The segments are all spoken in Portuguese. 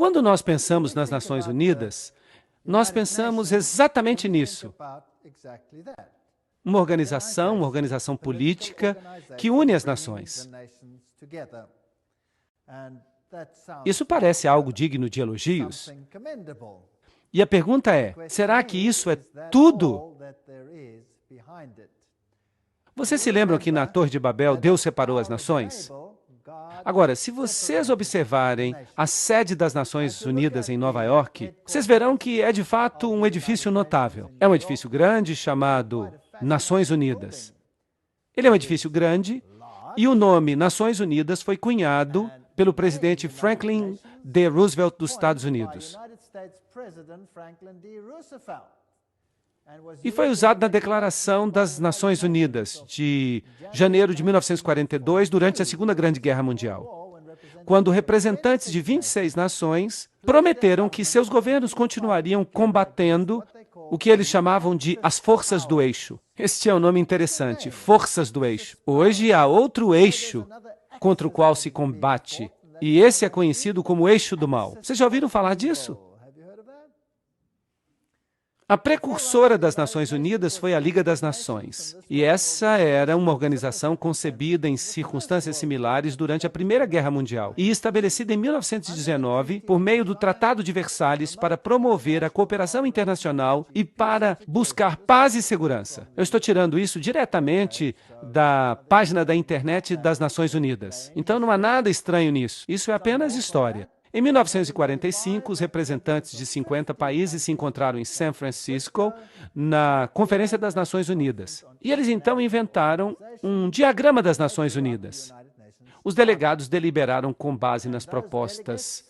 Quando nós pensamos nas Nações Unidas, nós pensamos exatamente nisso. Uma organização política que une as nações. Isso parece algo digno de elogios. E a pergunta é, será que isso é tudo? Vocês se lembram que na Torre de Babel Deus separou as nações? Agora, se vocês observarem a sede das Nações Unidas em Nova York, vocês verão que é de fato um edifício notável. É um edifício grande chamado Nações Unidas. Ele é um edifício grande e o nome Nações Unidas foi cunhado pelo presidente Franklin D. Roosevelt dos Estados Unidos. E foi usado na Declaração das Nações Unidas, de janeiro de 1942, durante a Segunda Grande Guerra Mundial, quando representantes de 26 nações prometeram que seus governos continuariam combatendo o que eles chamavam de as forças do eixo. Este é um nome interessante, forças do eixo. Hoje há outro eixo contra o qual se combate, e esse é conhecido como eixo do mal. Vocês já ouviram falar disso? A precursora das Nações Unidas foi a Liga das Nações, e essa era uma organização concebida em circunstâncias similares durante a Primeira Guerra Mundial e estabelecida em 1919 por meio do Tratado de Versalhes para promover a cooperação internacional e para buscar paz e segurança. Eu estou tirando isso diretamente da página da internet das Nações Unidas. Então não há nada estranho nisso, isso é apenas história. Em 1945, os representantes de 50 países se encontraram em San Francisco, na Conferência das Nações Unidas. E eles então inventaram um diagrama das Nações Unidas. Os delegados deliberaram com base nas propostas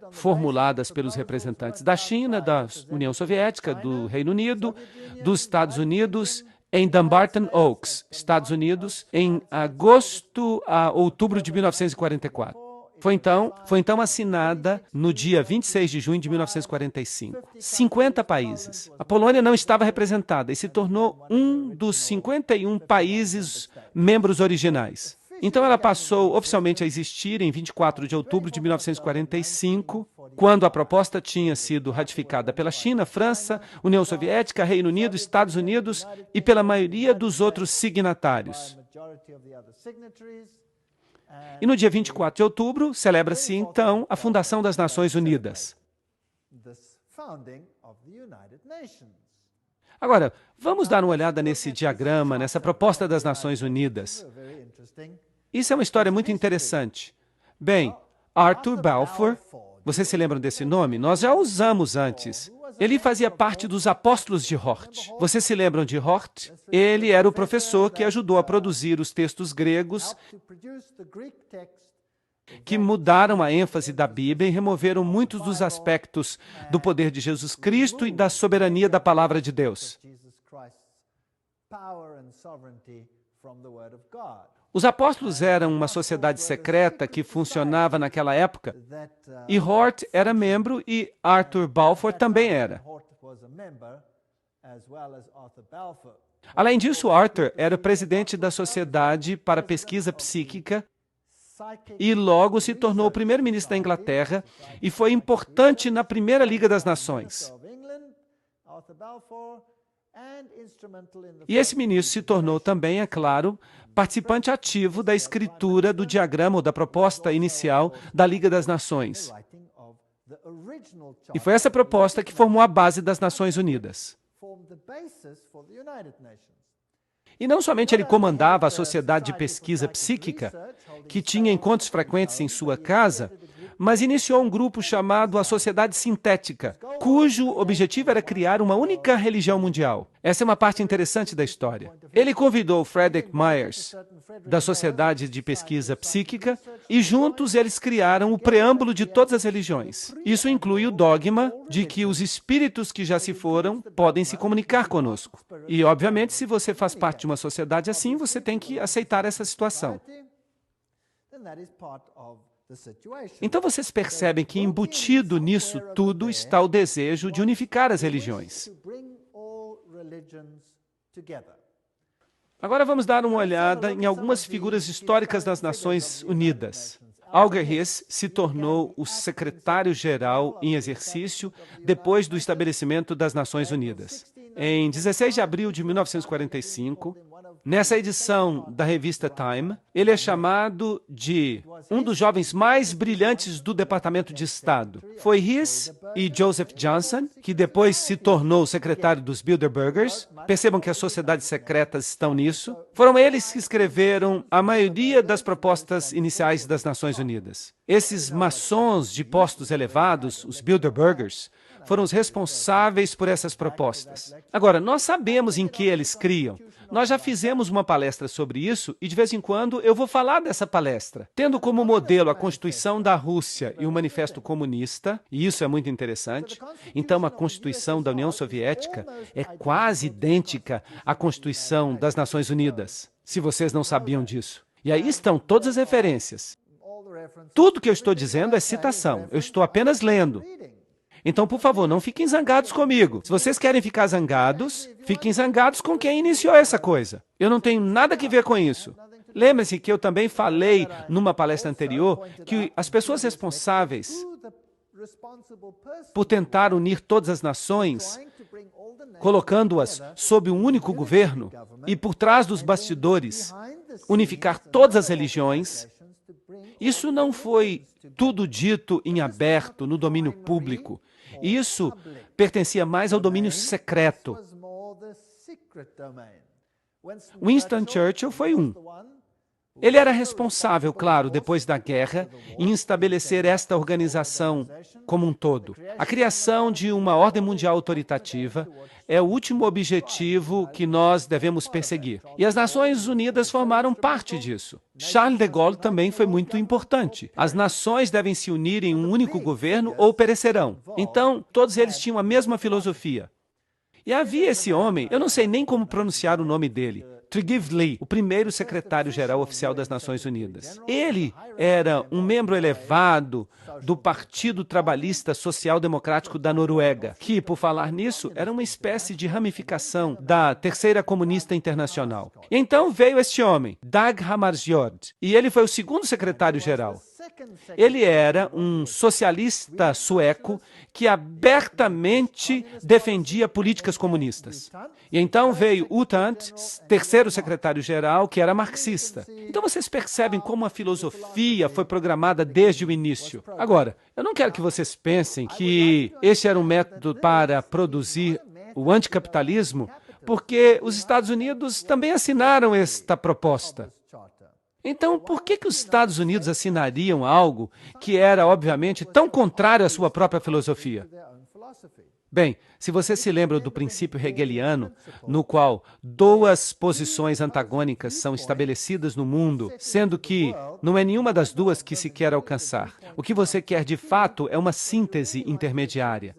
formuladas pelos representantes da China, da União Soviética, do Reino Unido, dos Estados Unidos, em Dumbarton Oaks, Estados Unidos, em agosto a outubro de 1944. Foi então assinada no dia 26 de junho de 1945. 50 países. A Polônia não estava representada e se tornou um dos 51 países membros originais. Então ela passou oficialmente a existir em 24 de outubro de 1945, quando a proposta tinha sido ratificada pela China, França, União Soviética, Reino Unido, Estados Unidos e pela maioria dos outros signatários. E no dia 24 de outubro, celebra-se então a fundação das Nações Unidas. Agora, vamos dar uma olhada nesse diagrama, nessa proposta das Nações Unidas. Isso é uma história muito interessante. Bem, Arthur Balfour, vocês se lembram desse nome? Nós já o usamos antes. Ele fazia parte dos apóstolos de Hort. Vocês se lembram de Hort? Ele era o professor que ajudou a produzir os textos gregos que mudaram a ênfase da Bíblia e removeram muitos dos aspectos do poder de Jesus Cristo e da soberania da palavra de Deus. Os apóstolos eram uma sociedade secreta que funcionava naquela época, e Hort era membro e Arthur Balfour também era. Além disso, Arthur era presidente da Sociedade para Pesquisa Psíquica e logo se tornou o primeiro-ministro da Inglaterra e foi importante na Primeira Liga das Nações. E esse ministro se tornou também, é claro, participante ativo da escritura do diagrama ou da proposta inicial da Liga das Nações. E foi essa proposta que formou a base das Nações Unidas. E não somente ele comandava a Sociedade de Pesquisa Psíquica, que tinha encontros frequentes em sua casa, mas iniciou um grupo chamado a Sociedade Sintética, cujo objetivo era criar uma única religião mundial. Essa é uma parte interessante da história. Ele convidou Frederick Myers, da Sociedade de Pesquisa Psíquica, e juntos eles criaram o preâmbulo de todas as religiões. Isso inclui o dogma de que os espíritos que já se foram podem se comunicar conosco. E, obviamente, se você faz parte de uma sociedade assim, você tem que aceitar essa situação. Então vocês percebem que embutido nisso tudo está o desejo de unificar as religiões. Agora vamos dar uma olhada em algumas figuras históricas das Nações Unidas. Alger Hiss se tornou o secretário-geral em exercício depois do estabelecimento das Nações Unidas. Em 16 de abril de 1945, nessa edição da revista Time, ele é chamado de um dos jovens mais brilhantes do Departamento de Estado. Foi Hiss e Joseph Johnson, que depois se tornou secretário dos Bilderbergers. Percebam que as sociedades secretas estão nisso. Foram eles que escreveram a maioria das propostas iniciais das Nações Unidas. Esses maçons de postos elevados, os Bilderbergers, foram os responsáveis por essas propostas. Agora, nós sabemos em que eles criam. Nós já fizemos uma palestra sobre isso e, de vez em quando, eu vou falar dessa palestra. Tendo como modelo a Constituição da Rússia e o Manifesto Comunista, e isso é muito interessante, então a Constituição da União Soviética é quase idêntica à Constituição das Nações Unidas, se vocês não sabiam disso. E aí estão todas as referências. Tudo que eu estou dizendo é citação, eu estou apenas lendo. Então, por favor, não fiquem zangados comigo. Se vocês querem ficar zangados, fiquem zangados com quem iniciou essa coisa. Eu não tenho nada que ver com isso. Lembre-se que eu também falei numa palestra anterior que as pessoas responsáveis por tentar unir todas as nações, colocando-as sob um único governo e por trás dos bastidores, unificar todas as religiões, isso não foi tudo dito em aberto, no domínio público. Isso pertencia mais ao domínio secreto. Winston Churchill foi um. Ele era responsável, claro, depois da guerra, em estabelecer esta organização como um todo. A criação de uma ordem mundial autoritativa é o último objetivo que nós devemos perseguir. E as Nações Unidas formaram parte disso. Charles de Gaulle também foi muito importante. As nações devem se unir em um único governo ou perecerão. Então, todos eles tinham a mesma filosofia. E havia esse homem, eu não sei nem como pronunciar o nome dele, Tryggve, o primeiro secretário-geral oficial das Nações Unidas. Ele era um membro elevado do Partido Trabalhista Social Democrático da Noruega, que, por falar nisso, era uma espécie de ramificação da Terceira Comunista Internacional. E então veio este homem, Dag Hammarskjöld, e ele foi o segundo secretário-geral. Ele era um socialista sueco que abertamente defendia políticas comunistas. E então veio U Thant, terceiro secretário-geral, que era marxista. Então vocês percebem como a filosofia foi programada desde o início. Agora, eu não quero que vocês pensem que este era um método para produzir o anticapitalismo, porque os Estados Unidos também assinaram esta proposta. Então, por que os Estados Unidos assinariam algo que era, obviamente, tão contrário à sua própria filosofia? Bem, se você se lembra do princípio hegeliano, no qual duas posições antagônicas são estabelecidas no mundo, sendo que não é nenhuma das duas que se quer alcançar. O que você quer, de fato, é uma síntese intermediária.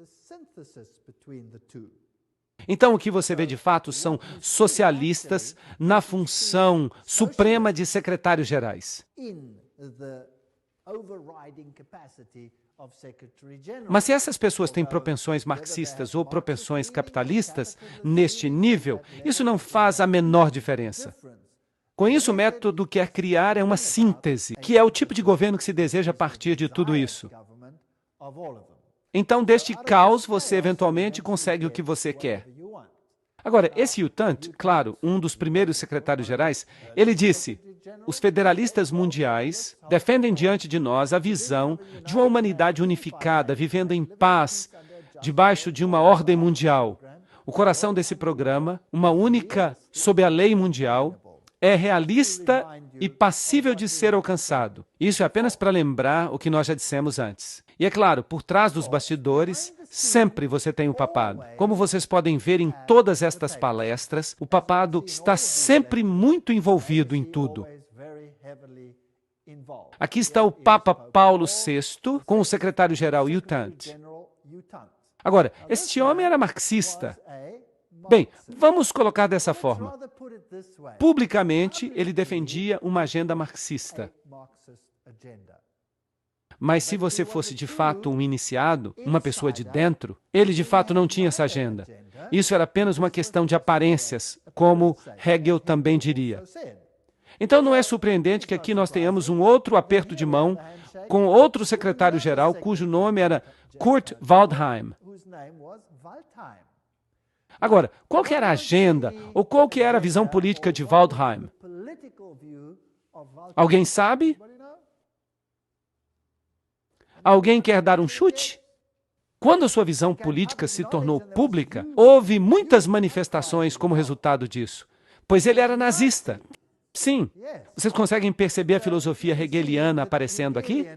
Então, o que você vê de fato são socialistas na função suprema de secretários-gerais. Mas se essas pessoas têm propensões marxistas ou propensões capitalistas, neste nível, isso não faz a menor diferença. Com isso, o método quer criar é uma síntese, que é o tipo de governo que se deseja a partir de tudo isso. Então, deste caos, você eventualmente consegue o que você quer. Agora, esse U Thant, claro, um dos primeiros secretários-gerais, ele disse: os federalistas mundiais defendem diante de nós a visão de uma humanidade unificada, vivendo em paz, debaixo de uma ordem mundial. O coração desse programa, uma única sob a lei mundial, é realista e passível de ser alcançado. Isso é apenas para lembrar o que nós já dissemos antes. E é claro, por trás dos bastidores, sempre você tem o papado. Como vocês podem ver em todas estas palestras, o papado está sempre muito envolvido em tudo. Aqui está o Papa Paulo VI com o secretário-geral U Thant. Agora, este homem era marxista. Bem, vamos colocar dessa forma. Publicamente, ele defendia uma agenda marxista. Mas se você fosse de fato um iniciado, uma pessoa de dentro, ele de fato não tinha essa agenda. Isso era apenas uma questão de aparências, como Hegel também diria. Então não é surpreendente que aqui nós tenhamos um outro aperto de mão com outro secretário-geral cujo nome era Kurt Waldheim. Agora, qual que era a agenda ou qual que era a visão política de Waldheim? Alguém sabe? Alguém quer dar um chute? Quando a sua visão política se tornou pública, houve muitas manifestações como resultado disso, pois ele era nazista. Sim, vocês conseguem perceber a filosofia hegeliana aparecendo aqui?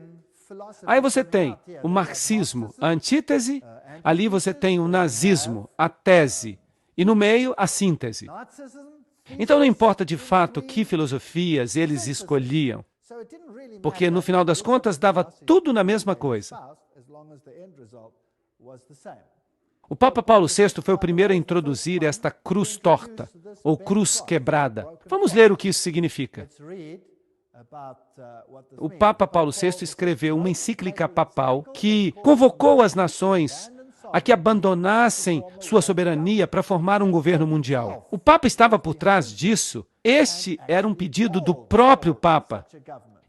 Aí você tem o marxismo, a antítese, ali você tem o nazismo, a tese, e no meio, a síntese. Então não importa de fato que filosofias eles escolhiam, porque no final das contas dava tudo na mesma coisa. O Papa Paulo VI foi o primeiro a introduzir esta cruz torta, ou cruz quebrada. Vamos ler o que isso significa. O Papa Paulo VI escreveu uma encíclica papal que convocou as nações a que abandonassem sua soberania para formar um governo mundial. O Papa estava por trás disso. Este era um pedido do próprio Papa.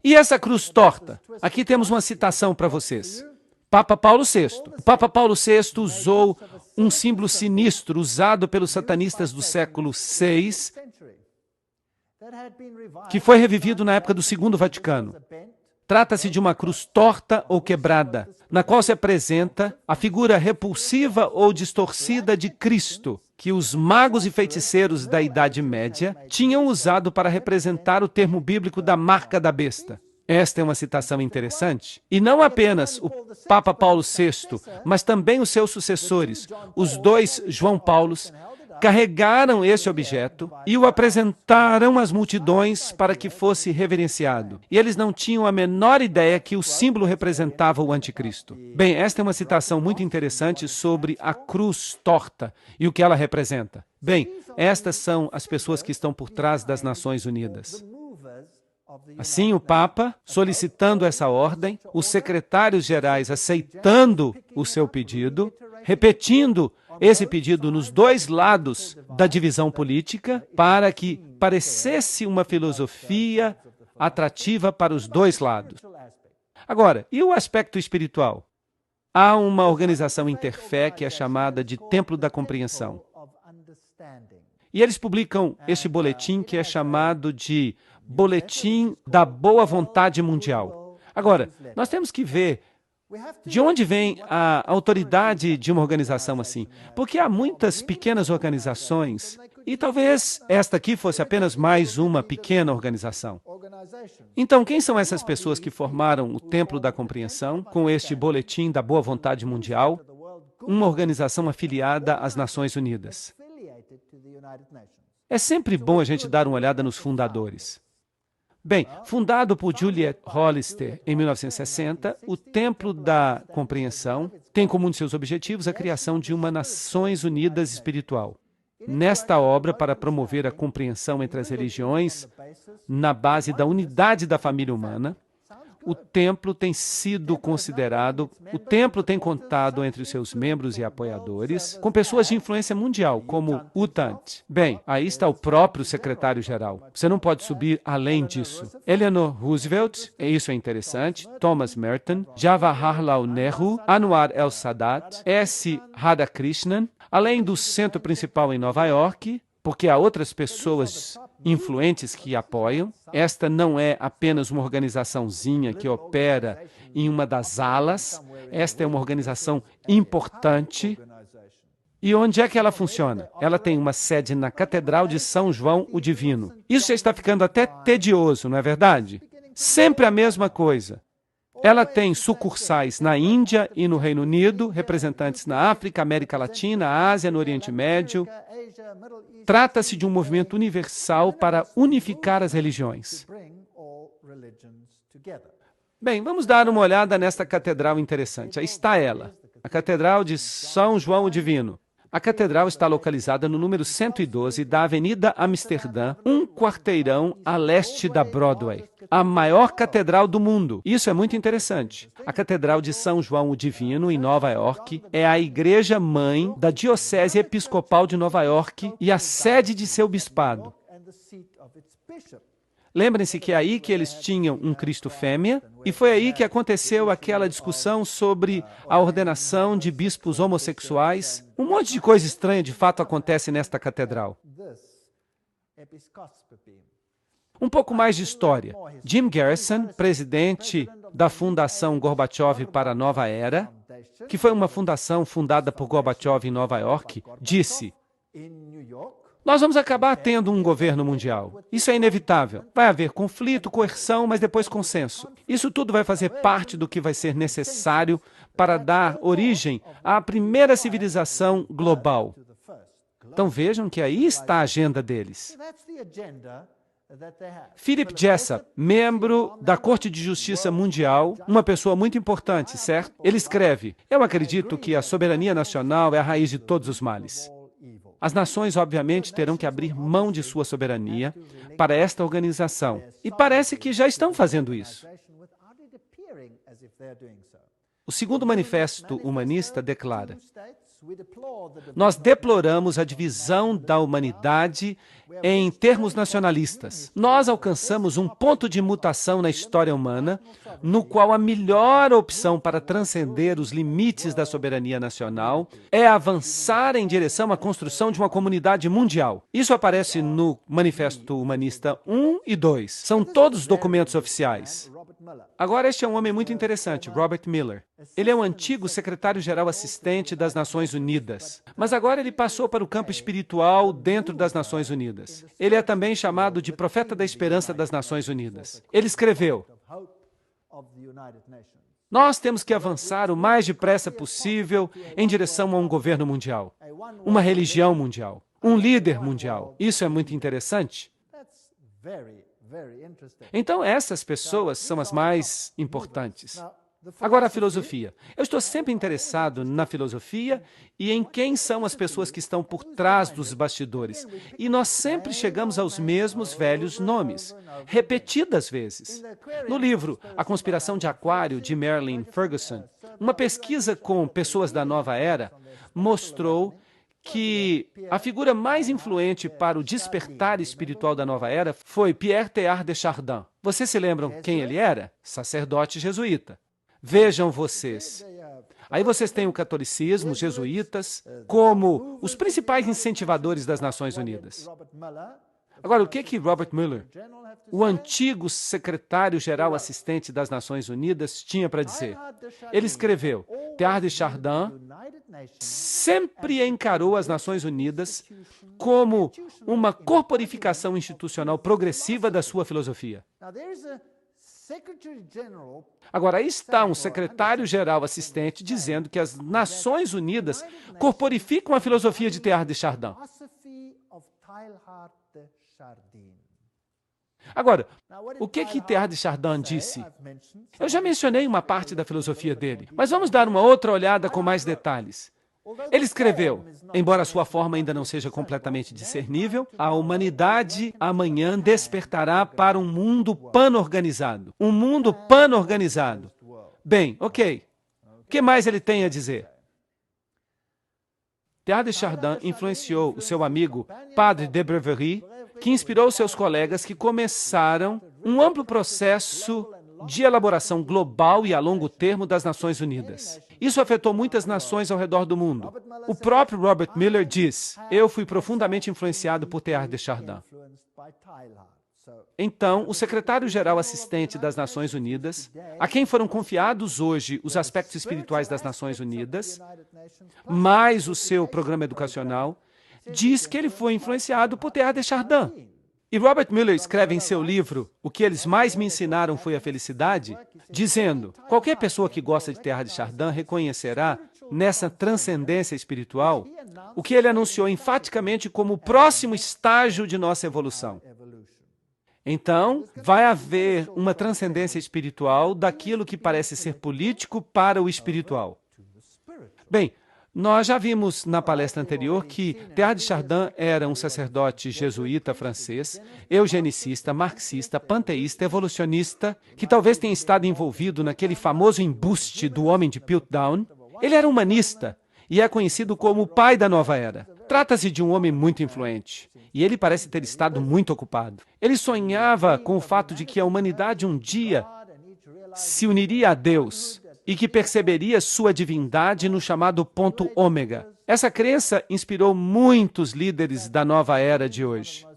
E essa cruz torta? Aqui temos uma citação para vocês. Papa Paulo VI. O Papa Paulo VI usou um símbolo sinistro usado pelos satanistas do século VI, que foi revivido na época do Segundo Vaticano. Trata-se de uma cruz torta ou quebrada, na qual se apresenta a figura repulsiva ou distorcida de Cristo, que os magos e feiticeiros da Idade Média tinham usado para representar o termo bíblico da marca da besta. Esta é uma citação interessante. E não apenas o Papa Paulo VI, mas também os seus sucessores, os dois João Paulos, carregaram esse objeto e o apresentaram às multidões para que fosse reverenciado. E eles não tinham a menor ideia que o símbolo representava o anticristo. Bem, esta é uma citação muito interessante sobre a cruz torta e o que ela representa. Bem, estas são as pessoas que estão por trás das Nações Unidas. Assim, o Papa, solicitando essa ordem, os secretários-gerais aceitando o seu pedido, repetindo esse pedido nos dois lados da divisão política, para que parecesse uma filosofia atrativa para os dois lados. Agora, e o aspecto espiritual? Há uma organização interfé que é chamada de Templo da Compreensão. E eles publicam este boletim que é chamado de Boletim da Boa Vontade Mundial. Agora, nós temos que ver de onde vem a autoridade de uma organização assim? Porque há muitas pequenas organizações, e talvez esta aqui fosse apenas mais uma pequena organização. Então, quem são essas pessoas que formaram o Templo da Compreensão com este Boletim da Boa Vontade Mundial, uma organização afiliada às Nações Unidas? É sempre bom a gente dar uma olhada nos fundadores. Bem, fundado por Juliet Hollister em 1960, o Templo da Compreensão tem como um de seus objetivos a criação de uma Nações Unidas espiritual. Nesta obra, para promover a compreensão entre as religiões, na base da unidade da família humana, o templo tem sido considerado, o templo tem contado entre os seus membros e apoiadores com pessoas de influência mundial, como U Thant. Bem, aí está o próprio secretário-geral. Você não pode subir além disso. Eleanor Roosevelt, isso é interessante, Thomas Merton, Jawaharlal Nehru, Anwar el-Sadat, S. Radhakrishnan, além do centro principal em Nova York, porque há outras pessoas influentes que apoiam. Esta não é apenas uma organizaçãozinha que opera em uma das alas. Esta é uma organização importante. E onde é que ela funciona? Ela tem uma sede na Catedral de São João o Divino. Isso já está ficando até tedioso, não é verdade? Sempre a mesma coisa. Ela tem sucursais na Índia e no Reino Unido, representantes na África, América Latina, Ásia, no Oriente Médio. Trata-se de um movimento universal para unificar as religiões. Bem, vamos dar uma olhada nesta catedral interessante. Aí está ela, a Catedral de São João o Divino. A catedral está localizada no número 112 da Avenida Amsterdã, um quarteirão a leste da Broadway. A maior catedral do mundo. Isso é muito interessante. A Catedral de São João o Divino, em Nova York, é a igreja-mãe da Diocese Episcopal de Nova York e a sede de seu bispado. Lembrem-se que é aí que eles tinham um Cristo fêmea, e foi aí que aconteceu aquela discussão sobre a ordenação de bispos homossexuais. Um monte de coisa estranha de fato acontece nesta catedral. Um pouco mais de história. Jim Garrison, presidente da Fundação Gorbachev para a Nova Era, que foi uma fundação fundada por Gorbachev em Nova York, disse: nós vamos acabar tendo um governo mundial. Isso é inevitável. Vai haver conflito, coerção, mas depois consenso. Isso tudo vai fazer parte do que vai ser necessário para dar origem à primeira civilização global. Então vejam que aí está a agenda deles. Philip Jessup, membro da Corte de Justiça Mundial, uma pessoa muito importante, certo? Ele escreve: eu acredito que a soberania nacional é a raiz de todos os males. As nações, obviamente, terão que abrir mão de sua soberania para esta organização. E parece que já estão fazendo isso. O segundo manifesto humanista declara: nós deploramos a divisão da humanidade em termos nacionalistas. Nós alcançamos um ponto de mutação na história humana, no qual a melhor opção para transcender os limites da soberania nacional é avançar em direção à construção de uma comunidade mundial. Isso aparece no Manifesto Humanista 1 e 2. São todos documentos oficiais. Agora, este é um homem muito interessante, Robert Miller. Ele é o antigo secretário-geral assistente das Nações Unidas, mas agora ele passou para o campo espiritual dentro das Nações Unidas. Ele é também chamado de profeta da esperança das Nações Unidas. Ele escreveu: nós temos que avançar o mais depressa possível em direção a um governo mundial, uma religião mundial, um líder mundial. Isso é muito interessante. Então, essas pessoas são as mais importantes. Agora, a filosofia. Eu estou sempre interessado na filosofia e em quem são as pessoas que estão por trás dos bastidores. E nós sempre chegamos aos mesmos velhos nomes, repetidas vezes. No livro A Conspiração de Aquário, de Marilyn Ferguson, uma pesquisa com pessoas da nova era mostrou que a figura mais influente para o despertar espiritual da nova era foi Pierre Teilhard de Chardin. Vocês se lembram quem ele era? Sacerdote jesuíta. Vejam vocês. Aí vocês têm o catolicismo, os jesuítas, como os principais incentivadores das Nações Unidas. Agora, o que Robert Mueller, o antigo secretário-geral assistente das Nações Unidas, tinha para dizer? Ele escreveu: Teilhard de Chardin sempre encarou as Nações Unidas como uma corporificação institucional progressiva da sua filosofia. Agora, aí está um secretário-geral assistente dizendo que as Nações Unidas corporificam a filosofia de Teilhard de Chardin. Agora, o que Teilhard de Chardin disse? Eu já mencionei uma parte da filosofia dele, mas vamos dar uma outra olhada com mais detalhes. Ele escreveu: embora sua forma ainda não seja completamente discernível, a humanidade amanhã despertará para um mundo pan-organizado. Um mundo pan-organizado. Bem, ok. O que mais ele tem a dizer? Teilhard de Chardin influenciou o seu amigo Padre de Breverie, que inspirou seus colegas que começaram um amplo processo de elaboração global e a longo termo das Nações Unidas. Isso afetou muitas nações ao redor do mundo. O próprio Robert Miller diz: eu fui profundamente influenciado por Teilhard de Chardin. Então, o secretário-geral assistente das Nações Unidas, a quem foram confiados hoje os aspectos espirituais das Nações Unidas, mais o seu programa educacional, diz que ele foi influenciado por Teilhard de Chardin. E Robert Miller escreve em seu livro O que eles mais me ensinaram foi a felicidade, dizendo: qualquer pessoa que gosta de Teilhard de Chardin reconhecerá nessa transcendência espiritual o que ele anunciou enfaticamente como o próximo estágio de nossa evolução. Então, vai haver uma transcendência espiritual daquilo que parece ser político para o espiritual. Bem, nós já vimos na palestra anterior que Teilhard de Chardin era um sacerdote jesuíta francês, eugenicista, marxista, panteísta, evolucionista, que talvez tenha estado envolvido naquele famoso embuste do homem de Piltdown. Ele era humanista e é conhecido como o pai da nova era. Trata-se de um homem muito influente, e ele parece ter estado muito ocupado. Ele sonhava com o fato de que a humanidade um dia se uniria a Deus e que perceberia sua divindade no chamado ponto ômega. Essa crença inspirou muitos líderes da nova era de hoje.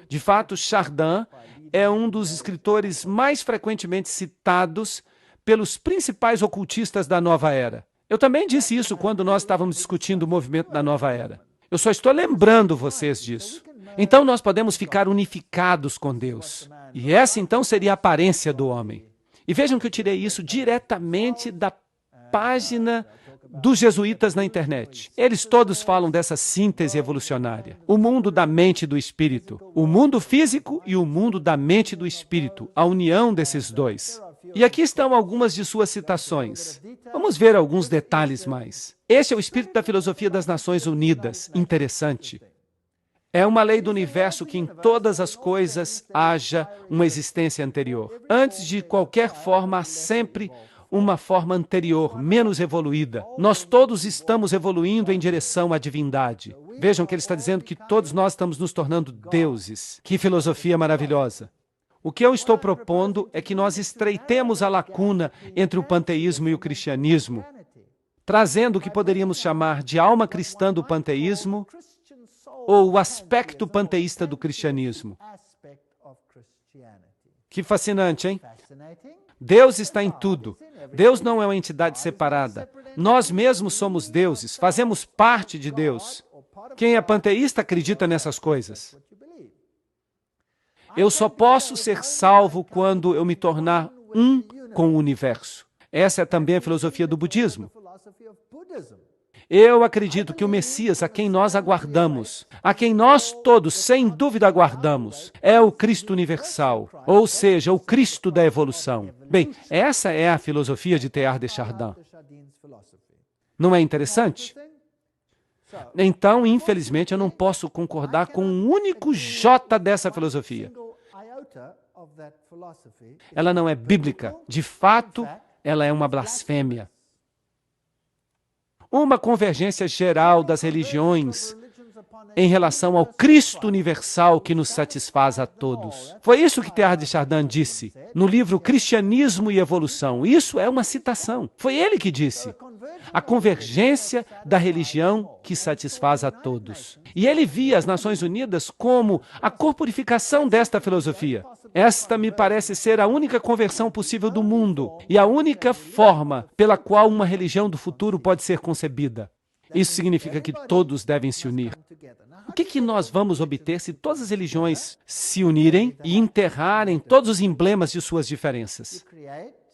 De fato, Chardin é um dos escritores mais frequentemente citados pelos principais ocultistas da nova era. Eu também disse isso quando nós estávamos discutindo o movimento da nova era. Eu só estou lembrando vocês disso. Então nós podemos ficar unificados com Deus. E essa então seria a aparência do homem. E vejam que eu tirei isso diretamente da página dos jesuítas na internet. Eles todos falam dessa síntese evolucionária. O mundo da mente e do espírito. O mundo físico e o mundo da mente e do espírito. A união desses dois. E aqui estão algumas de suas citações. Vamos ver alguns detalhes mais. Este é o espírito da filosofia das Nações Unidas. Interessante. É uma lei do universo que em todas as coisas haja uma existência anterior. Antes de qualquer forma, há sempre uma forma anterior, menos evoluída. Nós todos estamos evoluindo em direção à divindade. Vejam que ele está dizendo que todos nós estamos nos tornando deuses. Que filosofia maravilhosa! O que eu estou propondo é que nós estreitemos a lacuna entre o panteísmo e o cristianismo, trazendo o que poderíamos chamar de alma cristã do panteísmo ou o aspecto panteísta do cristianismo. Que fascinante, hein? Deus está em tudo. Deus não é uma entidade separada. Nós mesmos somos deuses, fazemos parte de Deus. Quem é panteísta acredita nessas coisas. Eu só posso ser salvo quando eu me tornar um com o universo. Essa é também a filosofia do budismo. Eu acredito que o Messias, a quem nós aguardamos, a quem nós todos, sem dúvida, aguardamos, é o Cristo universal, ou seja, o Cristo da evolução. Bem, essa é a filosofia de Teilhard de Chardin. Não é interessante? Então, infelizmente, eu não posso concordar com um único J dessa filosofia. Ela não é bíblica. De fato, ela é uma blasfêmia. Uma convergência geral das religiões em relação ao Cristo universal que nos satisfaz a todos. Foi isso que Teilhard de Chardin disse no livro Cristianismo e Evolução. Isso é uma citação. Foi ele que disse. A convergência da religião que satisfaz a todos. E ele via as Nações Unidas como a corporificação desta filosofia. Esta me parece ser a única conversão possível do mundo e a única forma pela qual uma religião do futuro pode ser concebida. Isso significa que todos devem se unir. O que nós vamos obter se todas as religiões se unirem e enterrarem todos os emblemas de suas diferenças?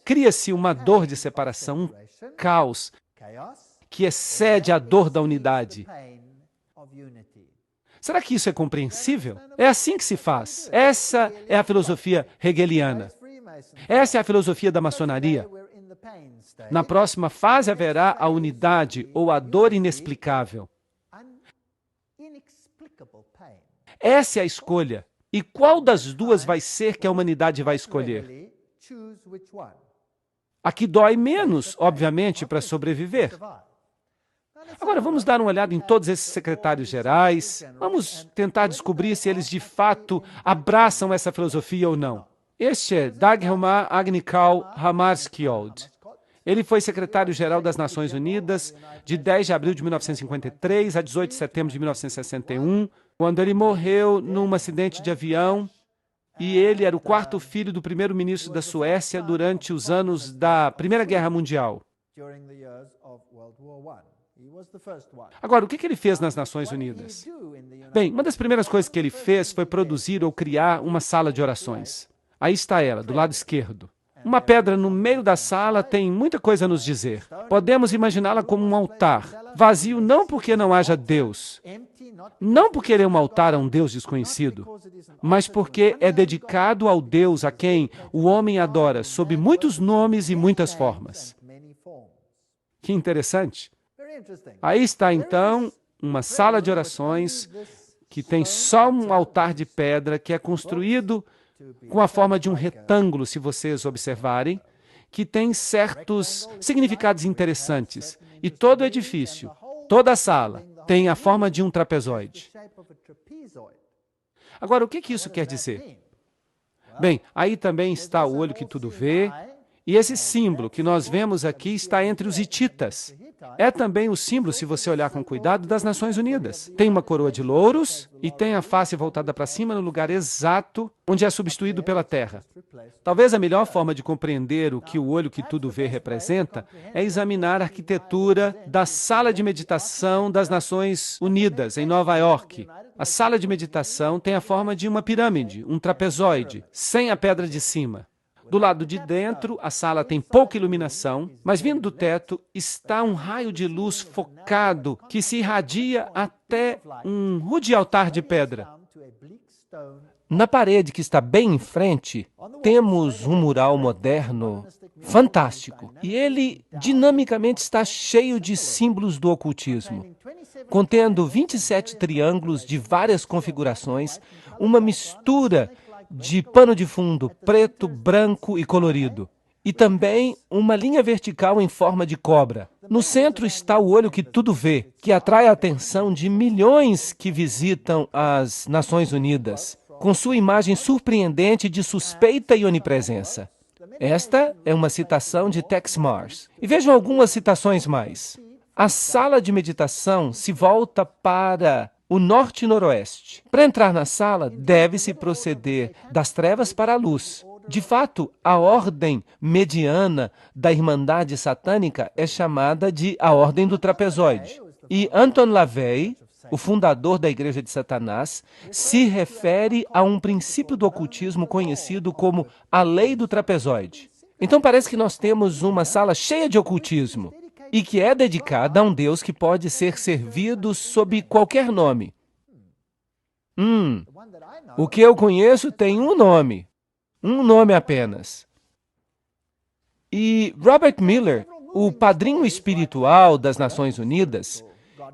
Cria-se uma dor de separação, um caos, que excede a dor da unidade. Será que isso é compreensível? É assim que se faz. Essa é a filosofia hegeliana. Essa é a filosofia da maçonaria. Na próxima fase haverá a unidade ou a dor inexplicável. Essa é a escolha. E qual das duas vai ser que a humanidade vai escolher? A que dói menos, obviamente, para sobreviver. Agora, vamos dar uma olhada em todos esses secretários gerais. Vamos tentar descobrir se eles, de fato, abraçam essa filosofia ou não. Este é Dagmar Agnikau Hammarskjöld. Ele foi secretário-geral das Nações Unidas de 10 de abril de 1953 a 18 de setembro de 1961, quando ele morreu num acidente de avião, e ele era o quarto filho do primeiro-ministro da Suécia durante os anos da Primeira Guerra Mundial. Agora, o que ele fez nas Nações Unidas? Bem, uma das primeiras coisas que ele fez foi produzir ou criar uma sala de orações. Aí está ela, do lado esquerdo. Uma pedra no meio da sala tem muita coisa a nos dizer. Podemos imaginá-la como um altar, vazio não porque não haja Deus, não porque ele é um altar a um Deus desconhecido, mas porque é dedicado ao Deus a quem o homem adora sob muitos nomes e muitas formas. Que interessante. Aí está, então, uma sala de orações que tem só um altar de pedra que é construído com a forma de um retângulo, se vocês observarem, que tem certos significados interessantes. E todo o edifício, Toda a sala tem a forma de um trapezoide. Agora, o que isso quer dizer? Bem, aí também está o olho que tudo vê, e esse símbolo que nós vemos aqui está entre os hititas. É também o símbolo, se você olhar com cuidado, das Nações Unidas. Tem uma coroa de louros e tem a face voltada para cima no lugar exato onde é substituído pela terra. Talvez a melhor forma de compreender o que o olho que tudo vê representa é examinar a arquitetura da sala de meditação das Nações Unidas, em Nova York. A sala de meditação tem a forma de uma pirâmide, um trapezoide, sem a pedra de cima. Do lado de dentro, a sala tem pouca iluminação, mas vindo do teto está um raio de luz focado que se irradia até um rude altar de pedra. Na parede que está bem em frente, temos um mural moderno fantástico. E ele dinamicamente está cheio de símbolos do ocultismo, contendo 27 triângulos de várias configurações, uma mistura de pano de fundo preto, branco e colorido. E também uma linha vertical em forma de cobra. No centro está o olho que tudo vê, que atrai a atenção de milhões que visitam as Nações Unidas, com sua imagem surpreendente de suspeita e onipresença. Esta é uma citação de Tex Mars. E vejam algumas citações mais. A sala de meditação se volta para o norte e noroeste. Para entrar na sala, deve-se proceder das trevas para a luz. De fato, a ordem mediana da Irmandade Satânica é chamada de a Ordem do Trapezoide. E Anton LaVey, o fundador da Igreja de Satanás, se refere a um princípio do ocultismo conhecido como a Lei do Trapezoide. Então parece que nós temos uma sala cheia de ocultismo, e que é dedicada a um Deus que pode ser servido sob qualquer nome. O que eu conheço tem um nome apenas. E Robert Miller, o padrinho espiritual das Nações Unidas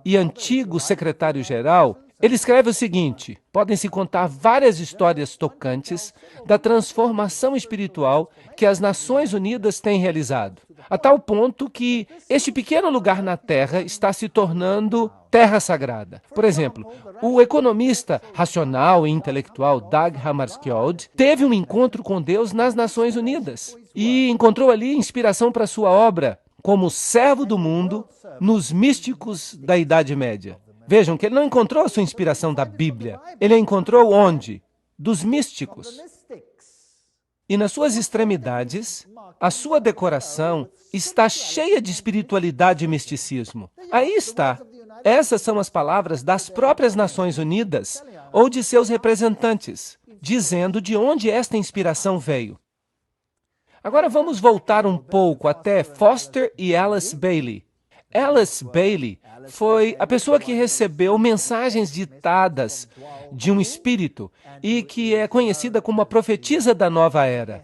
e antigo secretário-geral, ele escreve o seguinte: podem-se contar várias histórias tocantes da transformação espiritual que as Nações Unidas têm realizado, a tal ponto que este pequeno lugar na Terra está se tornando terra sagrada. Por exemplo, o economista racional e intelectual Dag Hammarskjöld teve um encontro com Deus nas Nações Unidas e encontrou ali inspiração para sua obra como servo do mundo nos místicos da Idade Média. Vejam que ele não encontrou a sua inspiração da Bíblia. Ele a encontrou onde? Dos místicos. E nas suas extremidades, a sua decoração está cheia de espiritualidade e misticismo. Aí está. Essas são as palavras das próprias Nações Unidas ou de seus representantes, dizendo de onde esta inspiração veio. Agora vamos voltar um pouco até Foster e Alice Bailey. Alice Bailey foi a pessoa que recebeu mensagens ditadas de um espírito e que é conhecida como a profetisa da nova era.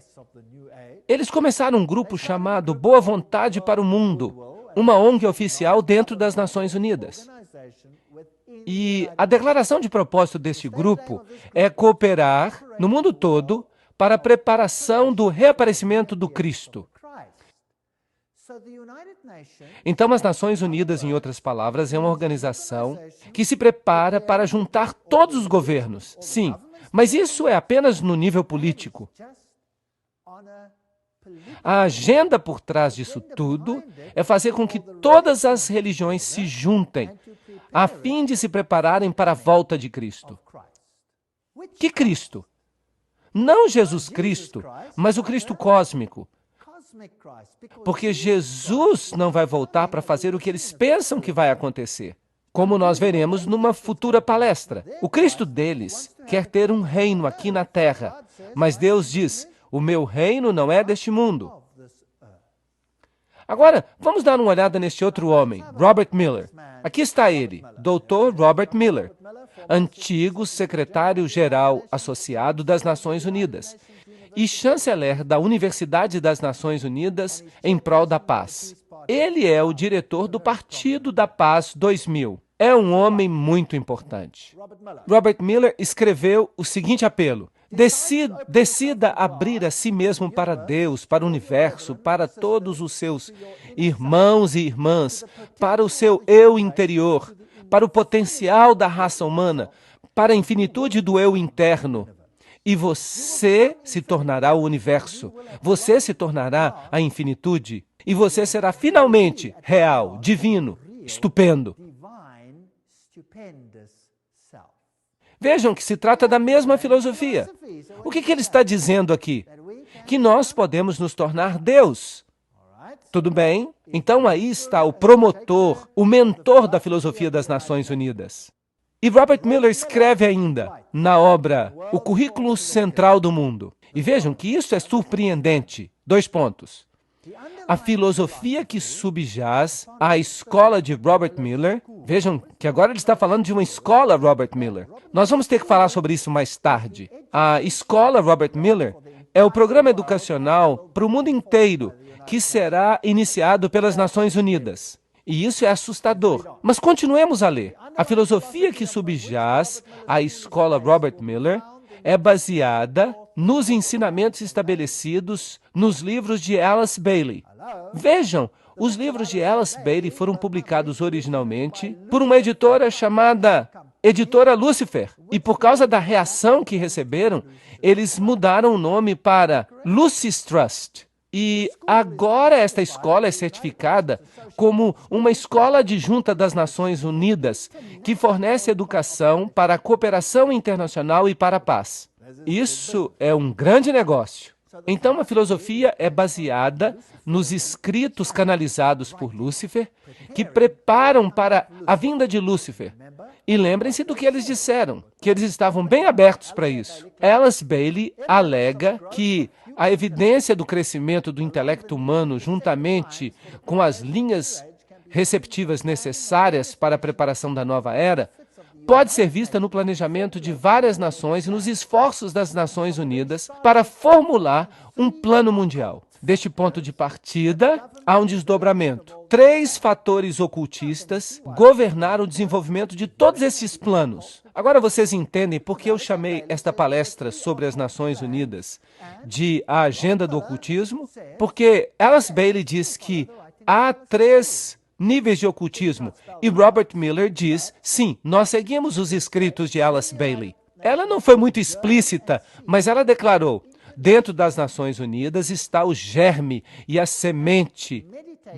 Eles começaram um grupo chamado Boa Vontade para o Mundo, uma ONG oficial dentro das Nações Unidas. E a declaração de propósito deste grupo é cooperar no mundo todo para a preparação do reaparecimento do Cristo. Então, as Nações Unidas, em outras palavras, é uma organização que se prepara para juntar todos os governos. Sim, mas isso é apenas no nível político. A agenda por trás disso tudo é fazer com que todas as religiões se juntem a fim de se prepararem para a volta de Cristo. Que Cristo? Não Jesus Cristo, mas o Cristo cósmico. Porque Jesus não vai voltar para fazer o que eles pensam que vai acontecer, como nós veremos numa futura palestra. O Cristo deles quer ter um reino aqui na Terra, mas Deus diz: o meu reino não é deste mundo. Agora, vamos dar uma olhada neste outro homem, Robert Miller. Aqui está ele, Dr. Robert Miller, antigo secretário-geral associado das Nações Unidas e chanceler da Universidade das Nações Unidas em prol da paz. Ele é o diretor do Partido da Paz 2000. É um homem muito importante. Robert Miller escreveu o seguinte apelo: Decida abrir a si mesmo para Deus, para o universo, para todos os seus irmãos e irmãs, para o seu eu interior, para o potencial da raça humana, para a infinitude do eu interno. E você se tornará o universo, você se tornará a infinitude, e você será finalmente real, divino, estupendo. Vejam que se trata da mesma filosofia. O que ele está dizendo aqui? Que nós podemos nos tornar Deus. Tudo bem? Então aí está o promotor, o mentor da filosofia das Nações Unidas. E Robert Miller escreve ainda, na obra O Currículo Central do Mundo. E vejam que isso é surpreendente. 2 pontos. A filosofia que subjaz à escola de Robert Miller. Vejam que agora ele está falando de uma escola Robert Miller. Nós vamos ter que falar sobre isso mais tarde. A escola Robert Miller é o programa educacional para o mundo inteiro que será iniciado pelas Nações Unidas. E isso é assustador. Mas continuemos a ler. A filosofia que subjaz à escola Robert Miller é baseada nos ensinamentos estabelecidos nos livros de Alice Bailey. Vejam, os livros de Alice Bailey foram publicados originalmente por uma editora chamada Editora Lucifer. E por causa da reação que receberam, eles mudaram o nome para Lucis Trust. E agora esta escola é certificada como uma escola adjunta das Nações Unidas, que fornece educação para a cooperação internacional e para a paz. Isso é um grande negócio. Então, a filosofia é baseada nos escritos canalizados por Lúcifer, que preparam para a vinda de Lúcifer. E lembrem-se do que eles disseram, que eles estavam bem abertos para isso. Alice Bailey alega que a evidência do crescimento do intelecto humano, juntamente com as linhas receptivas necessárias para a preparação da nova era, pode ser vista no planejamento de várias nações e nos esforços das Nações Unidas para formular um plano mundial. Deste ponto de partida, há um desdobramento. 3 fatores ocultistas governaram o desenvolvimento de todos esses planos. Agora vocês entendem por que eu chamei esta palestra sobre as Nações Unidas de a agenda do ocultismo? Porque Alice Bailey diz que há 3 níveis de ocultismo. E Robert Miller diz, sim, nós seguimos os escritos de Alice Bailey. Ela não foi muito explícita, mas ela declarou, dentro das Nações Unidas está o germe e a semente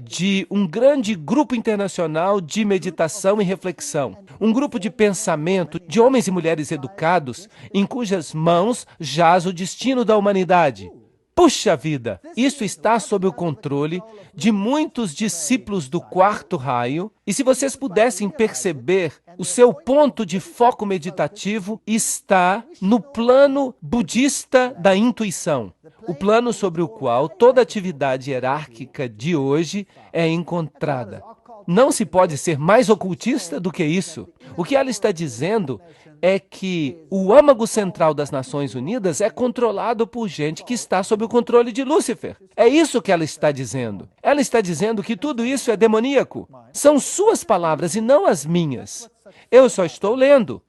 de um grande grupo internacional de meditação e reflexão. Um grupo de pensamento de homens e mulheres educados, em cujas mãos jaz o destino da humanidade. Puxa vida, isso está sob o controle de muitos discípulos do 4º raio, e se vocês pudessem perceber, o seu ponto de foco meditativo está no plano budista da intuição, o plano sobre o qual toda atividade hierárquica de hoje é encontrada. Não se pode ser mais ocultista do que isso. O que ela está dizendo é que o âmago central das Nações Unidas é controlado por gente que está sob o controle de Lúcifer. É isso que ela está dizendo. Ela está dizendo que tudo isso é demoníaco. São suas palavras e não as minhas. Eu só estou lendo.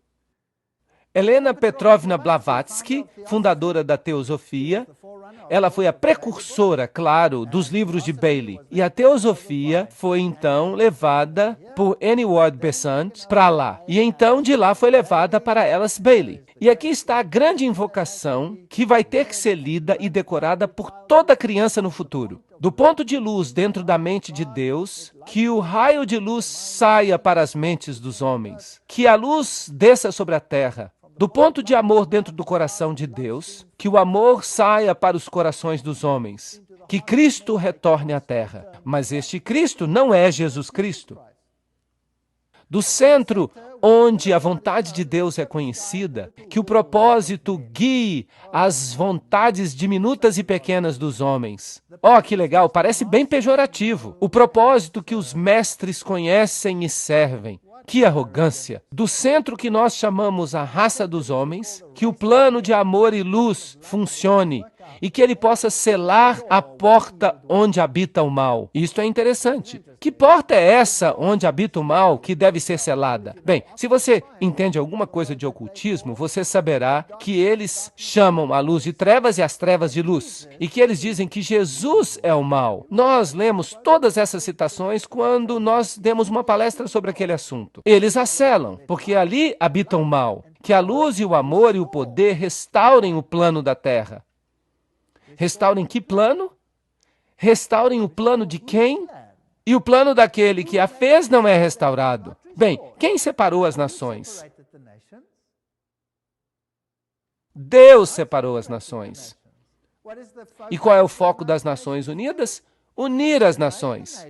Helena Petrovna Blavatsky, fundadora da Teosofia, ela foi a precursora, claro, dos livros de Bailey. E a Teosofia foi, então, levada por Annie Ward Besant para lá. E, então, de lá foi levada para Alice Bailey. E aqui está a grande invocação que vai ter que ser lida e decorada por toda criança no futuro. Do ponto de luz dentro da mente de Deus, que o raio de luz saia para as mentes dos homens. Que a luz desça sobre a terra. Do ponto de amor dentro do coração de Deus, que o amor saia para os corações dos homens, que Cristo retorne à terra. Mas este Cristo não é Jesus Cristo. Do centro onde a vontade de Deus é conhecida, que o propósito guie as vontades diminutas e pequenas dos homens. Oh, que legal, parece bem pejorativo. O propósito que os mestres conhecem e servem. Que arrogância! Do centro que nós chamamos a raça dos homens, que o plano de amor e luz funcione, e que ele possa selar a porta onde habita o mal. Isto é interessante. Que porta é essa onde habita o mal que deve ser selada? Bem, se você entende alguma coisa de ocultismo, você saberá que eles chamam a luz de trevas e as trevas de luz, e que eles dizem que Jesus é o mal. Nós lemos todas essas citações quando nós demos uma palestra sobre aquele assunto. Eles a selam, porque ali habita o mal. Que a luz e o amor e o poder restaurem o plano da terra. Restaurem que plano? Restaurem o plano de quem? E o plano daquele que a fez não é restaurado. Bem, quem separou as nações? Deus separou as nações. E qual é o foco das Nações Unidas? Unir as nações.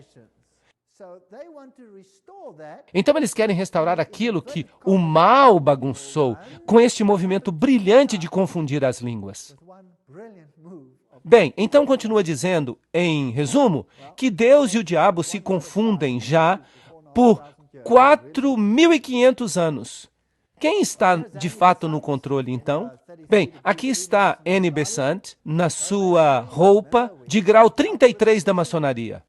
Então eles querem restaurar aquilo que o mal bagunçou, com este movimento brilhante de confundir as línguas. Bem, então continua dizendo, em resumo, que Deus e o diabo se confundem já por 4.500 anos. Quem está de fato no controle, então? Bem, aqui está Annie Besant, na sua roupa de grau 33 da maçonaria.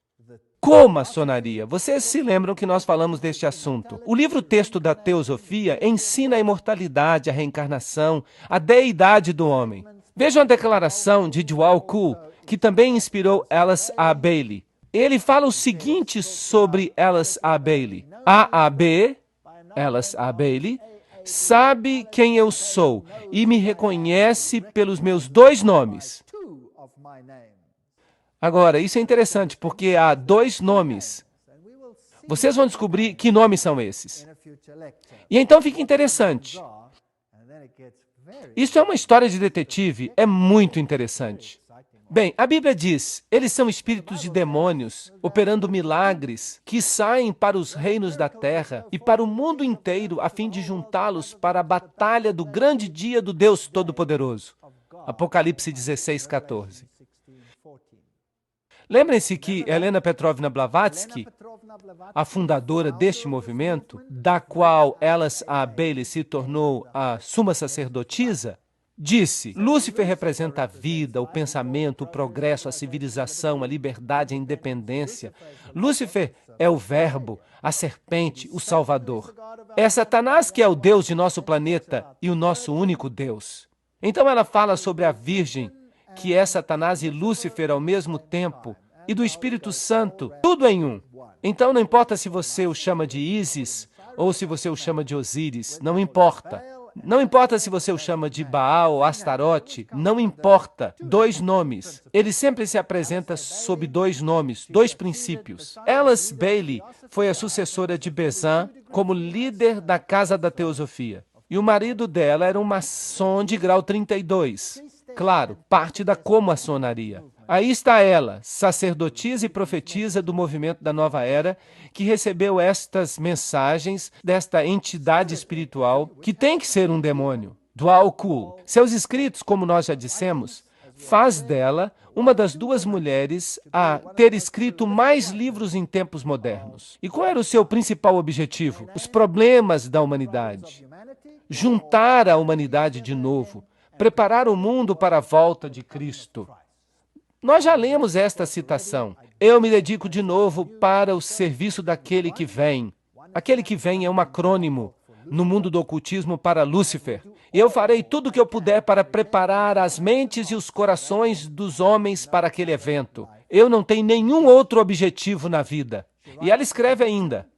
Comaçonaria. Vocês se lembram que nós falamos deste assunto. O livro-texto da Teosofia ensina a imortalidade, a reencarnação, a deidade do homem. Vejam a declaração de Djwhal Khul, que também inspirou Alice A. Bailey. Ele fala o seguinte sobre Alice A. Bailey. A.A.B., Alice A. Bailey, sabe quem eu sou e me reconhece pelos meus 2 nomes. Agora, isso é interessante, porque há 2 nomes. Vocês vão descobrir que nomes são esses. E então fica interessante. Isso é uma história de detetive, é muito interessante. Bem, a Bíblia diz, eles são espíritos de demônios, operando milagres, que saem para os reinos da terra e para o mundo inteiro, a fim de juntá-los para a batalha do grande dia do Deus Todo-Poderoso. Apocalipse 16:14. Lembrem-se que Helena Petrovna Blavatsky, a fundadora deste movimento, da qual Alice A. Bailey se tornou a suma sacerdotisa, disse, Lúcifer representa a vida, o pensamento, o progresso, a civilização, a liberdade, a independência. Lúcifer é o verbo, a serpente, o salvador. É Satanás que é o Deus de nosso planeta e o nosso único Deus. Então ela fala sobre a Virgem, que é Satanás e Lúcifer ao mesmo tempo, e do Espírito Santo, tudo em um. Então não importa se você o chama de Ísis ou se você o chama de Osíris, não importa. Não importa se você o chama de Baal ou Astarote, não importa. 2 nomes. Ele sempre se apresenta sob 2 nomes, 2 princípios. Alice Bailey foi a sucessora de Besant como líder da Casa da Teosofia. E o marido dela era um maçom de grau 32. Claro, parte da comaçonaria. Aí está ela, sacerdotisa e profetisa do movimento da Nova Era, que recebeu estas mensagens desta entidade espiritual, que tem que ser um demônio, Djwhal Khul. Seus escritos, como nós já dissemos, faz dela uma das 2 mulheres a ter escrito mais livros em tempos modernos. E qual era o seu principal objetivo? Os problemas da humanidade. Juntar a humanidade de novo, preparar o mundo para a volta de Cristo. Nós já lemos esta citação. Eu me dedico de novo para o serviço daquele que vem. Aquele que vem é um acrônimo no mundo do ocultismo para Lúcifer. E eu farei tudo o que eu puder para preparar as mentes e os corações dos homens para aquele evento. Eu não tenho nenhum outro objetivo na vida. E ela escreve ainda,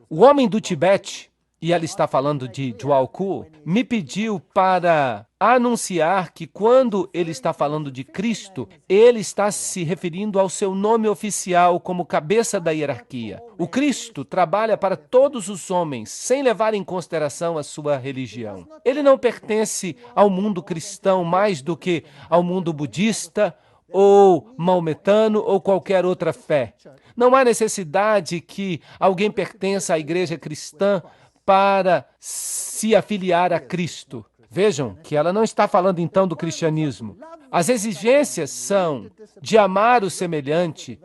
o homem do Tibete, e ela está falando de Djwhal Khul, me pediu para anunciar que quando ele está falando de Cristo, ele está se referindo ao seu nome oficial como cabeça da hierarquia. O Cristo trabalha para todos os homens, sem levar em consideração a sua religião. Ele não pertence ao mundo cristão mais do que ao mundo budista, ou maometano, ou qualquer outra fé. Não há necessidade que alguém pertença à igreja cristã para se afiliar a Cristo. Vejam que ela não está falando então do cristianismo. As exigências são de amar o semelhante,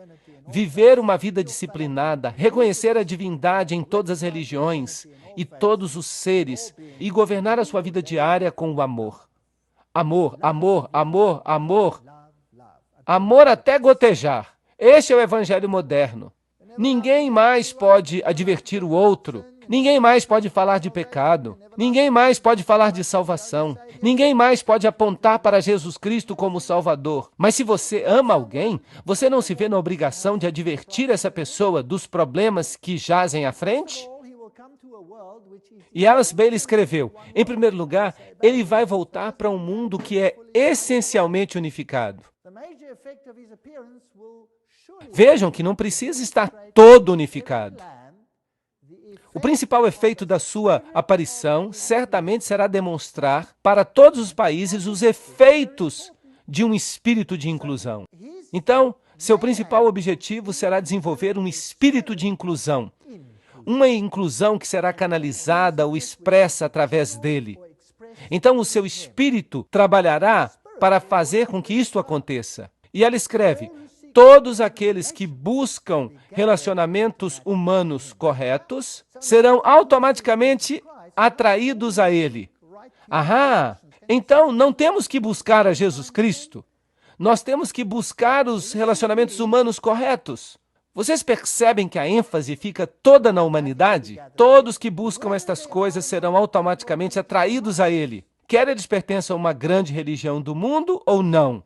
viver uma vida disciplinada, reconhecer a divindade em todas as religiões e todos os seres e governar a sua vida diária com o amor. Amor, amor, amor, amor. Amor até gotejar. Este é o evangelho moderno. Ninguém mais pode advertir o outro. Ninguém mais pode falar de pecado. Ninguém mais pode falar de salvação. Ninguém mais pode apontar para Jesus Cristo como Salvador. Mas se você ama alguém, você não se vê na obrigação de advertir essa pessoa dos problemas que jazem à frente? E Alice Bailey escreveu, em primeiro lugar, ele vai voltar para um mundo que é essencialmente unificado. Vejam que não precisa estar todo unificado. O principal efeito da sua aparição certamente será demonstrar para todos os países os efeitos de um espírito de inclusão. Então, seu principal objetivo será desenvolver um espírito de inclusão. Uma inclusão que será canalizada ou expressa através dele. Então, o seu espírito trabalhará para fazer com que isto aconteça. E ela escreve, todos aqueles que buscam relacionamentos humanos corretos serão automaticamente atraídos a ele. Ahá! Então, não temos que buscar a Jesus Cristo. Nós temos que buscar os relacionamentos humanos corretos. Vocês percebem que a ênfase fica toda na humanidade? Todos que buscam estas coisas serão automaticamente atraídos a ele. Quer eles pertençam a uma grande religião do mundo ou não.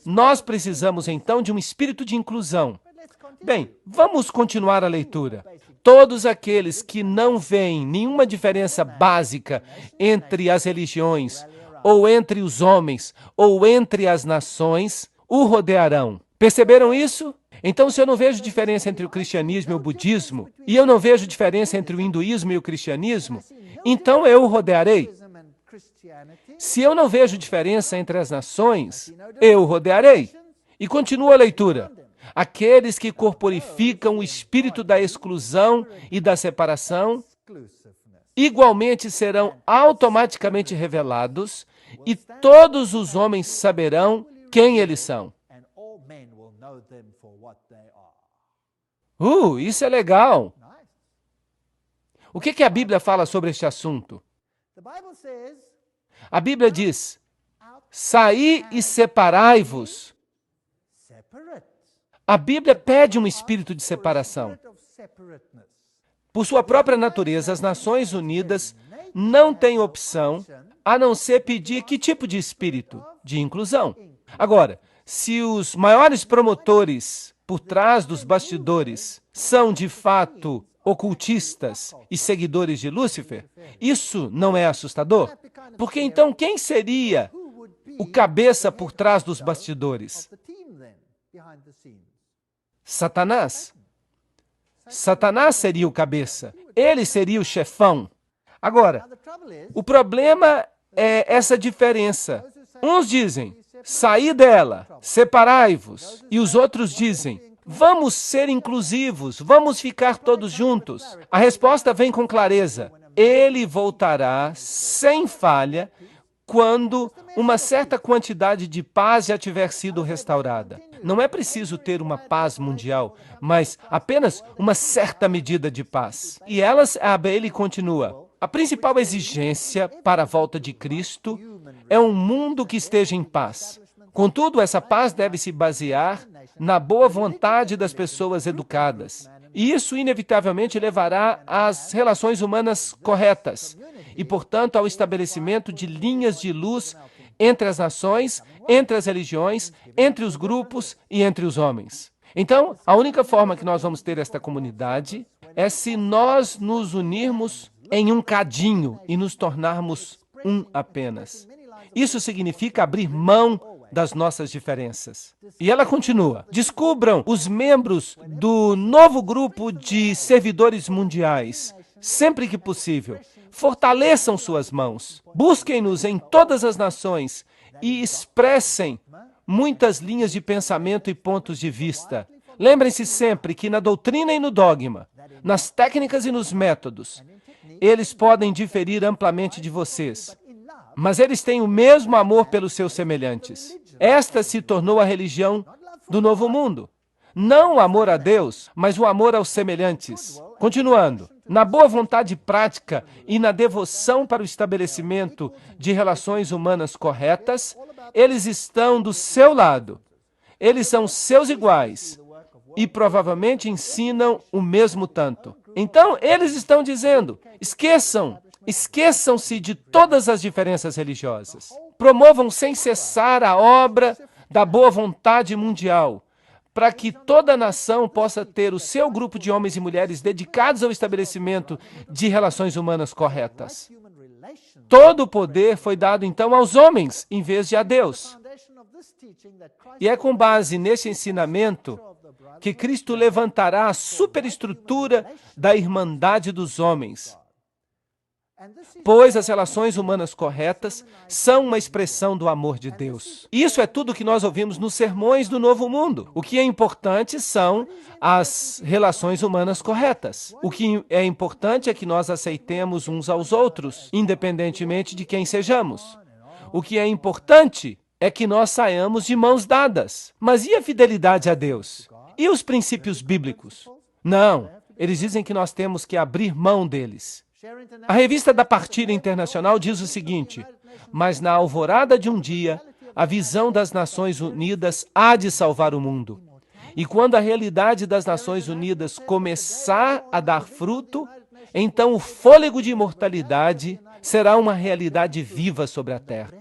Nós precisamos, então, de um espírito de inclusão. Bem, vamos continuar a leitura. Todos aqueles que não veem nenhuma diferença básica entre as religiões, ou entre os homens, ou entre as nações, o rodearão. Perceberam isso? Então, se eu não vejo diferença entre o cristianismo e o budismo, e eu não vejo diferença entre o hinduísmo e o cristianismo, então eu o rodearei. Se eu não vejo diferença entre as nações, eu o rodearei. E continua a leitura. Aqueles que corporificam o espírito da exclusão e da separação, igualmente serão automaticamente revelados, e todos os homens saberão quem eles são. Isso é legal. O que a Bíblia fala sobre este assunto? A Bíblia diz, saí e separai-vos. A Bíblia pede um espírito de separação. Por sua própria natureza, as Nações Unidas não têm opção a não ser pedir que tipo de espírito? De inclusão. Agora, se os maiores promotores por trás dos bastidores são, de fato, ocultistas e seguidores de Lúcifer, isso não é assustador? Porque então quem seria o cabeça por trás dos bastidores? Satanás. Satanás seria o cabeça. Ele seria o chefão. Agora, o problema é essa diferença. Uns dizem, saí dela, separai-vos. E os outros dizem, vamos ser inclusivos, vamos ficar todos juntos. A resposta vem com clareza. Ele voltará sem falha quando uma certa quantidade de paz já tiver sido restaurada. Não é preciso ter uma paz mundial, mas apenas uma certa medida de paz. E a Bailey continua. A principal exigência para a volta de Cristo é um mundo que esteja em paz. Contudo, essa paz deve se basear na boa vontade das pessoas educadas. E isso, inevitavelmente, levará às relações humanas corretas e, portanto, ao estabelecimento de linhas de luz entre as nações, entre as religiões, entre os grupos e entre os homens. Então, a única forma que nós vamos ter esta comunidade é se nós nos unirmos em um cadinho e nos tornarmos um apenas. Isso significa abrir mão das nossas diferenças. E ela continua. Descubram os membros do novo grupo de servidores mundiais, sempre que possível. Fortaleçam suas mãos. Busquem-nos em todas as nações e expressem muitas linhas de pensamento e pontos de vista. Lembrem-se sempre que na doutrina e no dogma, nas técnicas e nos métodos, eles podem diferir amplamente de vocês, mas eles têm o mesmo amor pelos seus semelhantes. Esta se tornou a religião do novo mundo. Não o amor a Deus, mas o amor aos semelhantes. Continuando, na boa vontade prática e na devoção para o estabelecimento de relações humanas corretas, eles estão do seu lado. Eles são seus iguais e provavelmente ensinam o mesmo tanto. Então, eles estão dizendo, esqueçam-se de todas as diferenças religiosas. Promovam sem cessar a obra da boa vontade mundial, para que toda a nação possa ter o seu grupo de homens e mulheres dedicados ao estabelecimento de relações humanas corretas. Todo o poder foi dado, então, aos homens, em vez de a Deus. E é com base nesse ensinamento que Cristo levantará a superestrutura da irmandade dos homens, pois as relações humanas corretas são uma expressão do amor de Deus. Isso é tudo que nós ouvimos nos sermões do Novo Mundo. O que é importante são as relações humanas corretas. O que é importante é que nós aceitemos uns aos outros, independentemente de quem sejamos. O que é importante é que nós saiamos de mãos dadas. Mas e a fidelidade a Deus? E os princípios bíblicos? Não, eles dizem que nós temos que abrir mão deles. A revista da Partilha Internacional diz o seguinte: mas na alvorada de um dia, a visão das Nações Unidas há de salvar o mundo. E quando a realidade das Nações Unidas começar a dar fruto, então o fôlego de imortalidade será uma realidade viva sobre a Terra.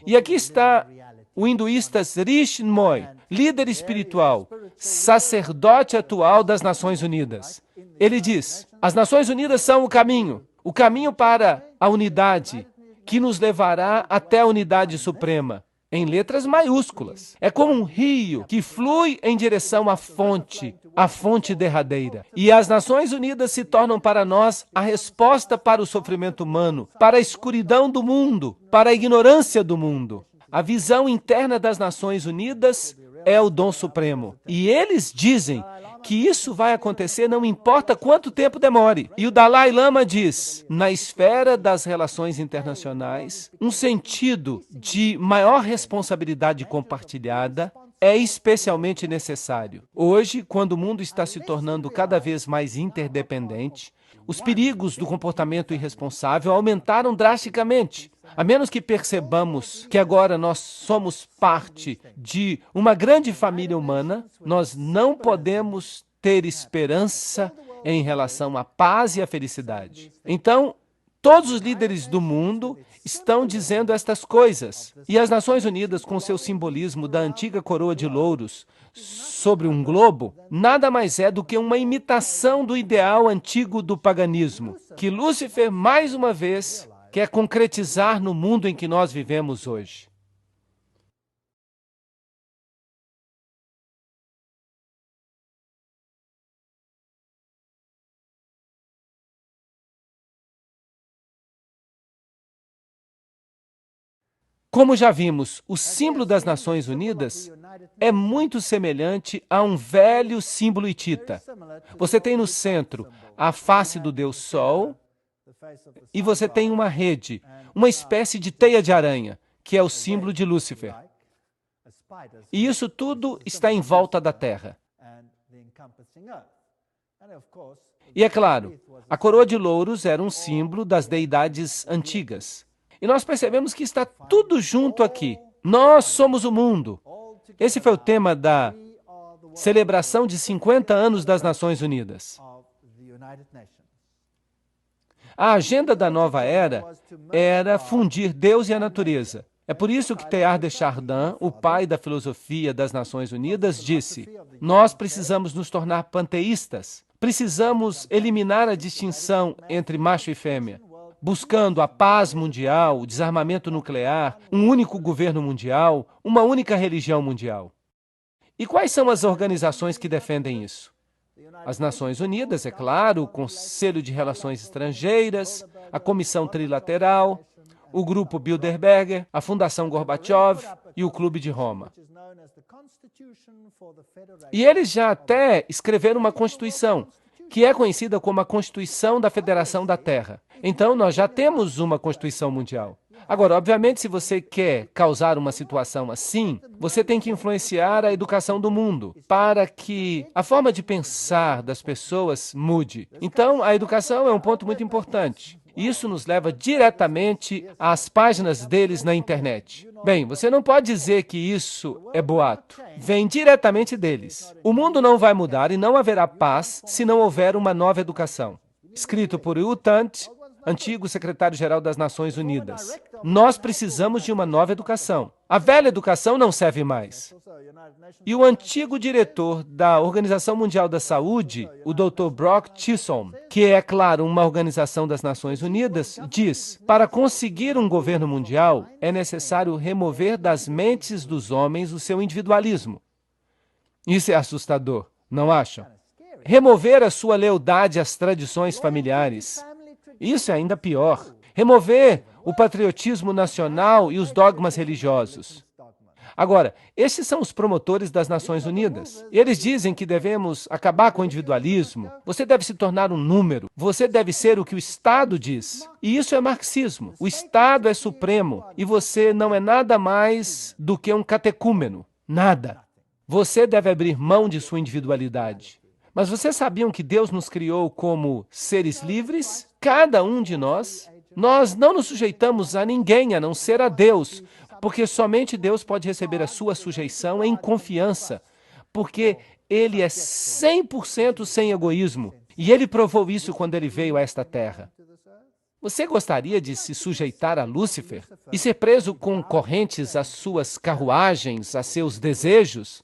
E aqui está o hinduísta Sri Chinmoy, líder espiritual, sacerdote atual das Nações Unidas. Ele diz, as Nações Unidas são o caminho para a unidade, que nos levará até a unidade suprema, em letras maiúsculas. É como um rio que flui em direção à fonte derradeira. E as Nações Unidas se tornam para nós a resposta para o sofrimento humano, para a escuridão do mundo, para a ignorância do mundo. A visão interna das Nações Unidas é o dom supremo. E eles dizem que isso vai acontecer não importa quanto tempo demore. E o Dalai Lama diz, na esfera das relações internacionais, um sentido de maior responsabilidade compartilhada é especialmente necessário. Hoje, quando o mundo está se tornando cada vez mais interdependente, os perigos do comportamento irresponsável aumentaram drasticamente. A menos que percebamos que agora nós somos parte de uma grande família humana, nós não podemos ter esperança em relação à paz e à felicidade. Então, todos os líderes do mundo estão dizendo estas coisas. E as Nações Unidas, com seu simbolismo da antiga coroa de louros sobre um globo, nada mais é do que uma imitação do ideal antigo do paganismo, que Lúcifer, mais uma vez, quer concretizar no mundo em que nós vivemos hoje. Como já vimos, o símbolo das Nações Unidas é muito semelhante a um velho símbolo hitita. Você tem no centro a face do Deus Sol e você tem uma rede, uma espécie de teia de aranha, que é o símbolo de Lúcifer. E isso tudo está em volta da Terra. E é claro, a coroa de louros era um símbolo das deidades antigas. E nós percebemos que está tudo junto aqui. Nós somos o mundo. Esse foi o tema da celebração de 50 anos das Nações Unidas. A agenda da nova era fundir Deus e a natureza. É por isso que Teilhard de Chardin, o pai da filosofia das Nações Unidas, disse: nós precisamos nos tornar panteístas. Precisamos eliminar a distinção entre macho e fêmea, buscando a paz mundial, o desarmamento nuclear, um único governo mundial, uma única religião mundial. E quais são as organizações que defendem isso? As Nações Unidas, é claro, o Conselho de Relações Estrangeiras, a Comissão Trilateral, o Grupo Bilderberger, a Fundação Gorbachev e o Clube de Roma. E eles já até escreveram uma Constituição, que é conhecida como a Constituição da Federação da Terra. Então, nós já temos uma Constituição Mundial. Agora, obviamente, se você quer causar uma situação assim, você tem que influenciar a educação do mundo para que a forma de pensar das pessoas mude. Então, a educação é um ponto muito importante. Isso nos leva diretamente às páginas deles na internet. Bem, você não pode dizer que isso é boato. Vem diretamente deles. O mundo não vai mudar e não haverá paz se não houver uma nova educação. Escrito por U Thant, antigo secretário-geral das Nações Unidas. Nós precisamos de uma nova educação. A velha educação não serve mais. E o antigo diretor da Organização Mundial da Saúde, o Dr. Brock Chisholm, que é, claro, uma organização das Nações Unidas, diz: para conseguir um governo mundial, é necessário remover das mentes dos homens o seu individualismo. Isso é assustador, não acham? Remover a sua lealdade às tradições familiares. Isso é ainda pior. Remover o patriotismo nacional e os dogmas religiosos. Agora, esses são os promotores das Nações Unidas. Eles dizem que devemos acabar com o individualismo. Você deve se tornar um número. Você deve ser o que o Estado diz. E isso é marxismo. O Estado é supremo e você não é nada mais do que um catecúmeno. Nada. Você deve abrir mão de sua individualidade. Mas vocês sabiam que Deus nos criou como seres livres? Cada um de nós. Nós não nos sujeitamos a ninguém, a não ser a Deus, porque somente Deus pode receber a sua sujeição em confiança, porque Ele é 100% sem egoísmo, e Ele provou isso quando Ele veio a esta terra. Você gostaria de se sujeitar a Lúcifer e ser preso com correntes às suas carruagens, a seus desejos?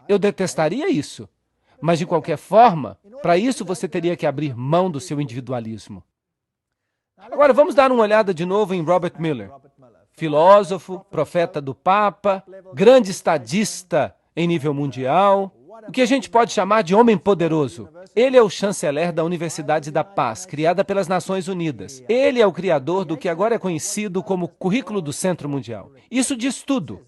Eu detestaria isso. Mas, de qualquer forma, para isso você teria que abrir mão do seu individualismo. Agora, vamos dar uma olhada de novo em Robert Miller. Filósofo, profeta do Papa, grande estadista em nível mundial, o que a gente pode chamar de homem poderoso. Ele é o chanceler da Universidade da Paz, criada pelas Nações Unidas. Ele é o criador do que agora é conhecido como Currículo do Centro Mundial. Isso diz tudo.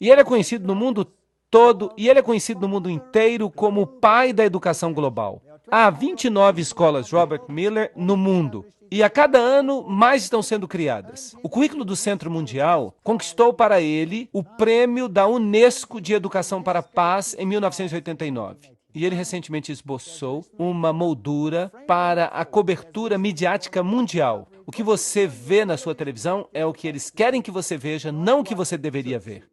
E ele é conhecido no mundo todo, e ele é conhecido no mundo inteiro como o pai da educação global. Há 29 escolas Robert Miller no mundo, e a cada ano mais estão sendo criadas. O Currículo do Centro Mundial conquistou para ele o prêmio da Unesco de Educação para a Paz em 1989. E ele recentemente esboçou uma moldura para a cobertura midiática mundial. O que você vê na sua televisão é o que eles querem que você veja, não o que você deveria ver.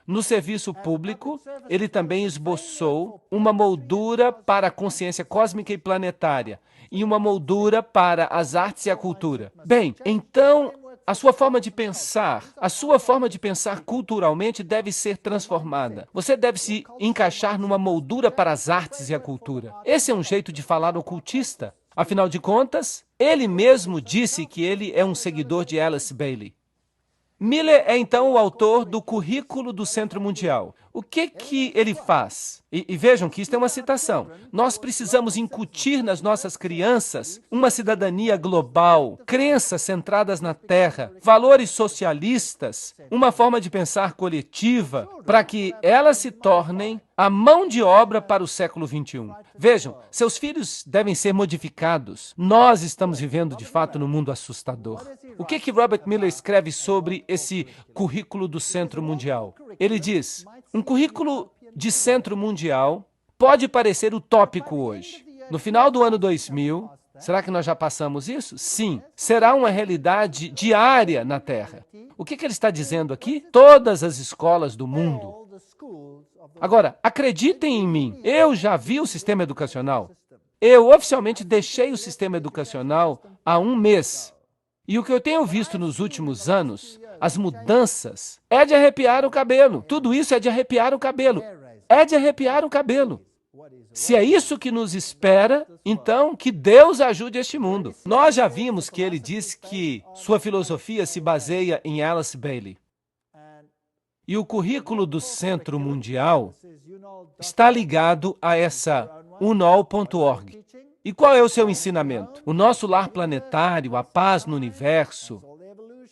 No serviço público, ele também esboçou uma moldura para a consciência cósmica e planetária e uma moldura para as artes e a cultura. Bem, então, a sua forma de pensar culturalmente deve ser transformada. Você deve se encaixar numa moldura para as artes e a cultura. Esse é um jeito de falar ocultista. Afinal de contas, ele mesmo disse que ele é um seguidor de Alice Bailey. Miller é, então, o autor do Currículo do Centro Mundial. O que ele faz? E vejam que isso é uma citação. Nós precisamos incutir nas nossas crianças uma cidadania global, crenças centradas na Terra, valores socialistas, uma forma de pensar coletiva, para que elas se tornem a mão de obra para o século XXI. Vejam, seus filhos devem ser modificados. Nós estamos vivendo, de fato, num mundo assustador. O que Robert Miller escreve sobre esse Currículo do Centro Mundial? Ele diz: um currículo de centro mundial pode parecer utópico hoje. No final do ano 2000, será que nós já passamos isso? Sim. Será uma realidade diária na Terra. O que ele está dizendo aqui? Todas as escolas do mundo. Agora, acreditem em mim, eu já vi o sistema educacional. Eu oficialmente deixei o sistema educacional há um mês. E o que eu tenho visto nos últimos anos, as mudanças, é de arrepiar o cabelo. Tudo isso é de arrepiar o cabelo. É de arrepiar o cabelo. Se é isso que nos espera, então que Deus ajude este mundo. Nós já vimos que ele diz que sua filosofia se baseia em Alice Bailey. E o Currículo do Centro Mundial está ligado a essa unol.org. E qual é o seu ensinamento? O nosso lar planetário, a paz no universo,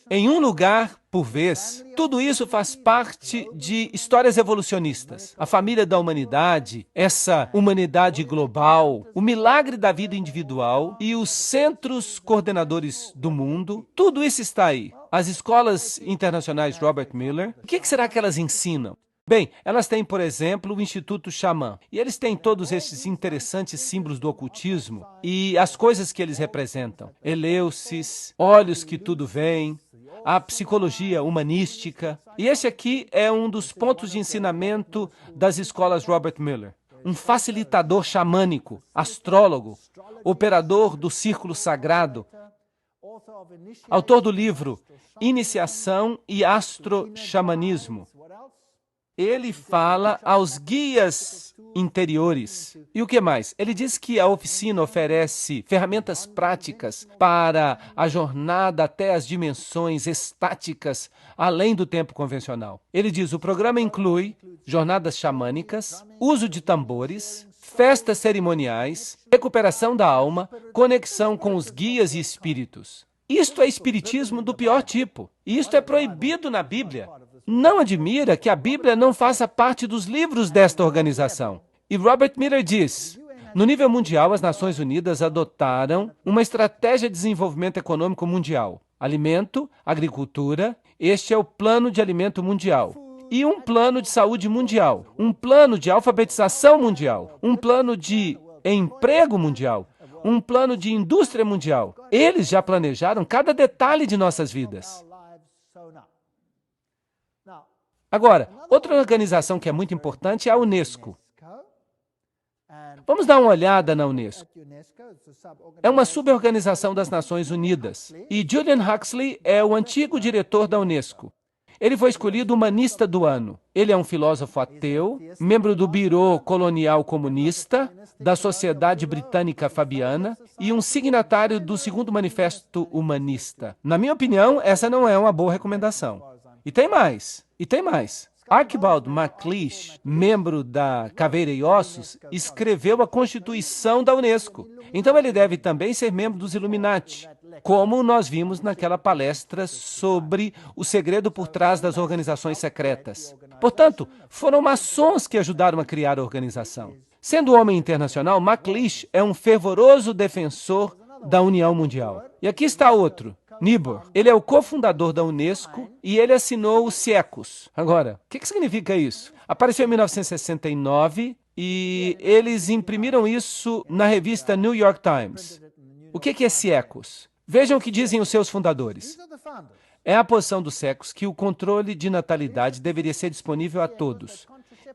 em um lugar por vez. Tudo isso faz parte de histórias evolucionistas. A família da humanidade, essa humanidade global, o milagre da vida individual e os centros coordenadores do mundo, tudo isso está aí. As escolas internacionais Robert Miller, o que será que elas ensinam? Bem, elas têm, por exemplo, o Instituto Xamã. E eles têm todos esses interessantes símbolos do ocultismo e as coisas que eles representam. Eleusis, olhos que tudo veem, a psicologia humanística. E esse aqui é um dos pontos de ensinamento das escolas Robert Miller. Um facilitador xamânico, astrólogo, operador do círculo sagrado, autor do livro Iniciação e Astro-Xamanismo. Ele fala aos guias interiores. E o que mais? Ele diz que a oficina oferece ferramentas práticas para a jornada até as dimensões estáticas, além do tempo convencional. Ele diz, o programa inclui jornadas xamânicas, uso de tambores, festas cerimoniais, recuperação da alma, conexão com os guias e espíritos. Isto é espiritismo do pior tipo. E isto é proibido na Bíblia. Não admira que a Bíblia não faça parte dos livros desta organização. E Robert Miller diz, no nível mundial, as Nações Unidas adotaram uma estratégia de desenvolvimento econômico mundial. Alimento, agricultura, este é o Plano de Alimento Mundial. E um plano de saúde mundial, um plano de alfabetização mundial, um plano de emprego mundial, um plano de indústria mundial. Eles já planejaram cada detalhe de nossas vidas. Agora, outra organização que é muito importante é a Unesco. Vamos dar uma olhada na Unesco. É uma suborganização das Nações Unidas. E Julian Huxley é o antigo diretor da Unesco. Ele foi escolhido humanista do ano. Ele é um filósofo ateu, membro do Bureau Colonial Comunista, da Sociedade Britânica Fabiana e um signatário do Segundo Manifesto Humanista. Na minha opinião, essa não é uma boa recomendação. E tem mais. Archibald MacLeish, membro da Caveira e Ossos, escreveu a Constituição da Unesco. Então ele deve também ser membro dos Illuminati, como nós vimos naquela palestra sobre o segredo por trás das organizações secretas. Portanto, foram maçons que ajudaram a criar a organização. Sendo homem internacional, MacLeish é um fervoroso defensor da União Mundial. E aqui está outro. Niebuhr. Ele é o cofundador da Unesco e ele assinou o CIECUS. Agora, o que significa isso? Apareceu em 1969 e eles imprimiram isso na revista New York Times. O que é CIECUS? Vejam o que dizem os seus fundadores. É a posição do CIECUS que o controle de natalidade deveria ser disponível a todos,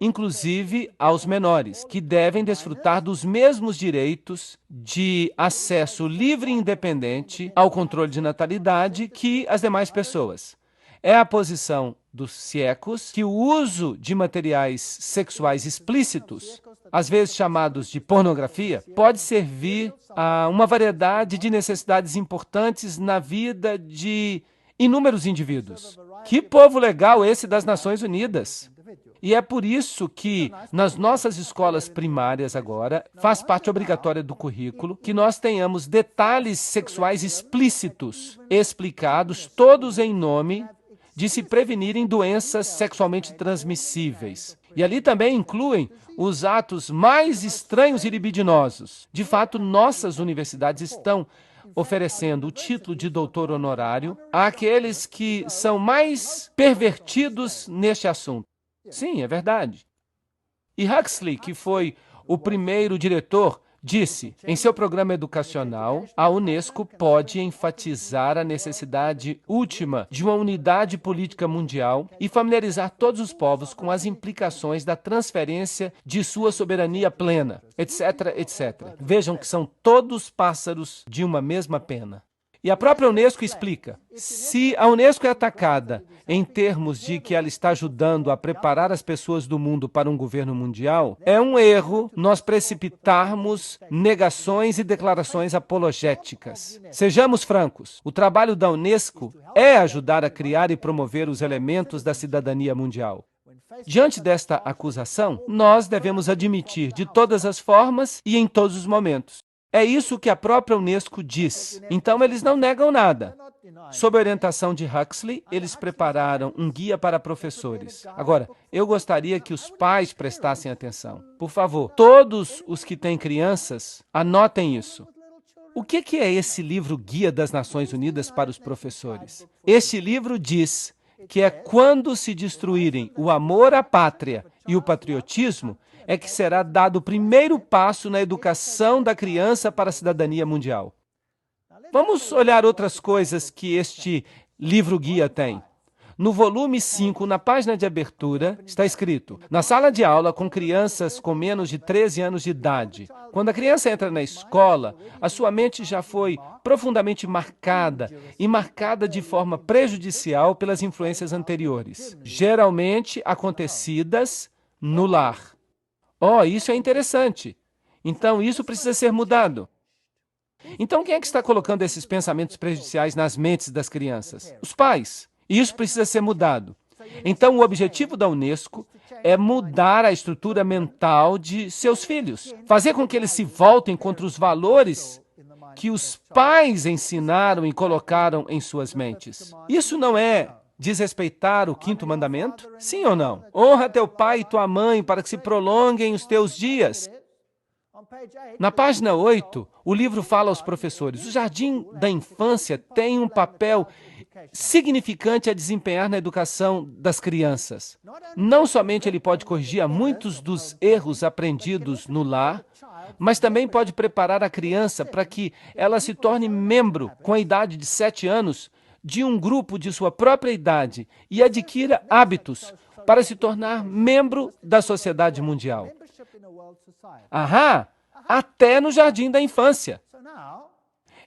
inclusive aos menores, que devem desfrutar dos mesmos direitos de acesso livre e independente ao controle de natalidade que as demais pessoas. É a posição dos CIECUS que o uso de materiais sexuais explícitos, às vezes chamados de pornografia, pode servir a uma variedade de necessidades importantes na vida de inúmeros indivíduos. Que povo legal esse das Nações Unidas! E é por isso que, nas nossas escolas primárias agora, faz parte obrigatória do currículo que nós tenhamos detalhes sexuais explícitos, explicados, todos em nome de se prevenirem doenças sexualmente transmissíveis. E ali também incluem os atos mais estranhos e libidinosos. De fato, nossas universidades estão oferecendo o título de doutor honorário àqueles que são mais pervertidos neste assunto. Sim, é verdade. E Huxley, que foi o primeiro diretor, disse, em seu programa educacional, a Unesco pode enfatizar a necessidade última de uma unidade política mundial e familiarizar todos os povos com as implicações da transferência de sua soberania plena, etc., etc. Vejam que são todos pássaros de uma mesma pena. E a própria Unesco explica, se a Unesco é atacada em termos de que ela está ajudando a preparar as pessoas do mundo para um governo mundial, é um erro nós precipitarmos negações e declarações apologéticas. Sejamos francos, o trabalho da Unesco é ajudar a criar e promover os elementos da cidadania mundial. Diante desta acusação, nós devemos admitir de todas as formas e em todos os momentos. É isso que a própria Unesco diz. Então, eles não negam nada. Sob a orientação de Huxley, eles prepararam um guia para professores. Agora, eu gostaria que os pais prestassem atenção. Por favor, todos os que têm crianças, anotem isso. O que é esse livro Guia das Nações Unidas para os Professores? Este livro diz que é quando se destruírem o amor à pátria e o patriotismo, é que será dado o primeiro passo na educação da criança para a cidadania mundial. Vamos olhar outras coisas que este livro-guia tem. No volume 5, na página de abertura, está escrito: na sala de aula com crianças com menos de 13 anos de idade. Quando a criança entra na escola, a sua mente já foi profundamente marcada e marcada de forma prejudicial pelas influências anteriores, geralmente acontecidas no lar. Oh, isso é interessante. Então, isso precisa ser mudado. Então, quem é que está colocando esses pensamentos prejudiciais nas mentes das crianças? Os pais. E isso precisa ser mudado. Então, o objetivo da Unesco é mudar a estrutura mental de seus filhos, fazer com que eles se voltem contra os valores que os pais ensinaram e colocaram em suas mentes. Isso não é desrespeitar o quinto mandamento? Sim ou não? Honra teu pai e tua mãe para que se prolonguem os teus dias. Na página 8, o livro fala aos professores: o jardim da infância tem um papel significante a desempenhar na educação das crianças. Não somente ele pode corrigir muitos dos erros aprendidos no lar, mas também pode preparar a criança para que ela se torne membro, com a idade de 7 anos, de um grupo de sua própria idade e adquira hábitos para se tornar membro da sociedade mundial. Até no jardim da infância.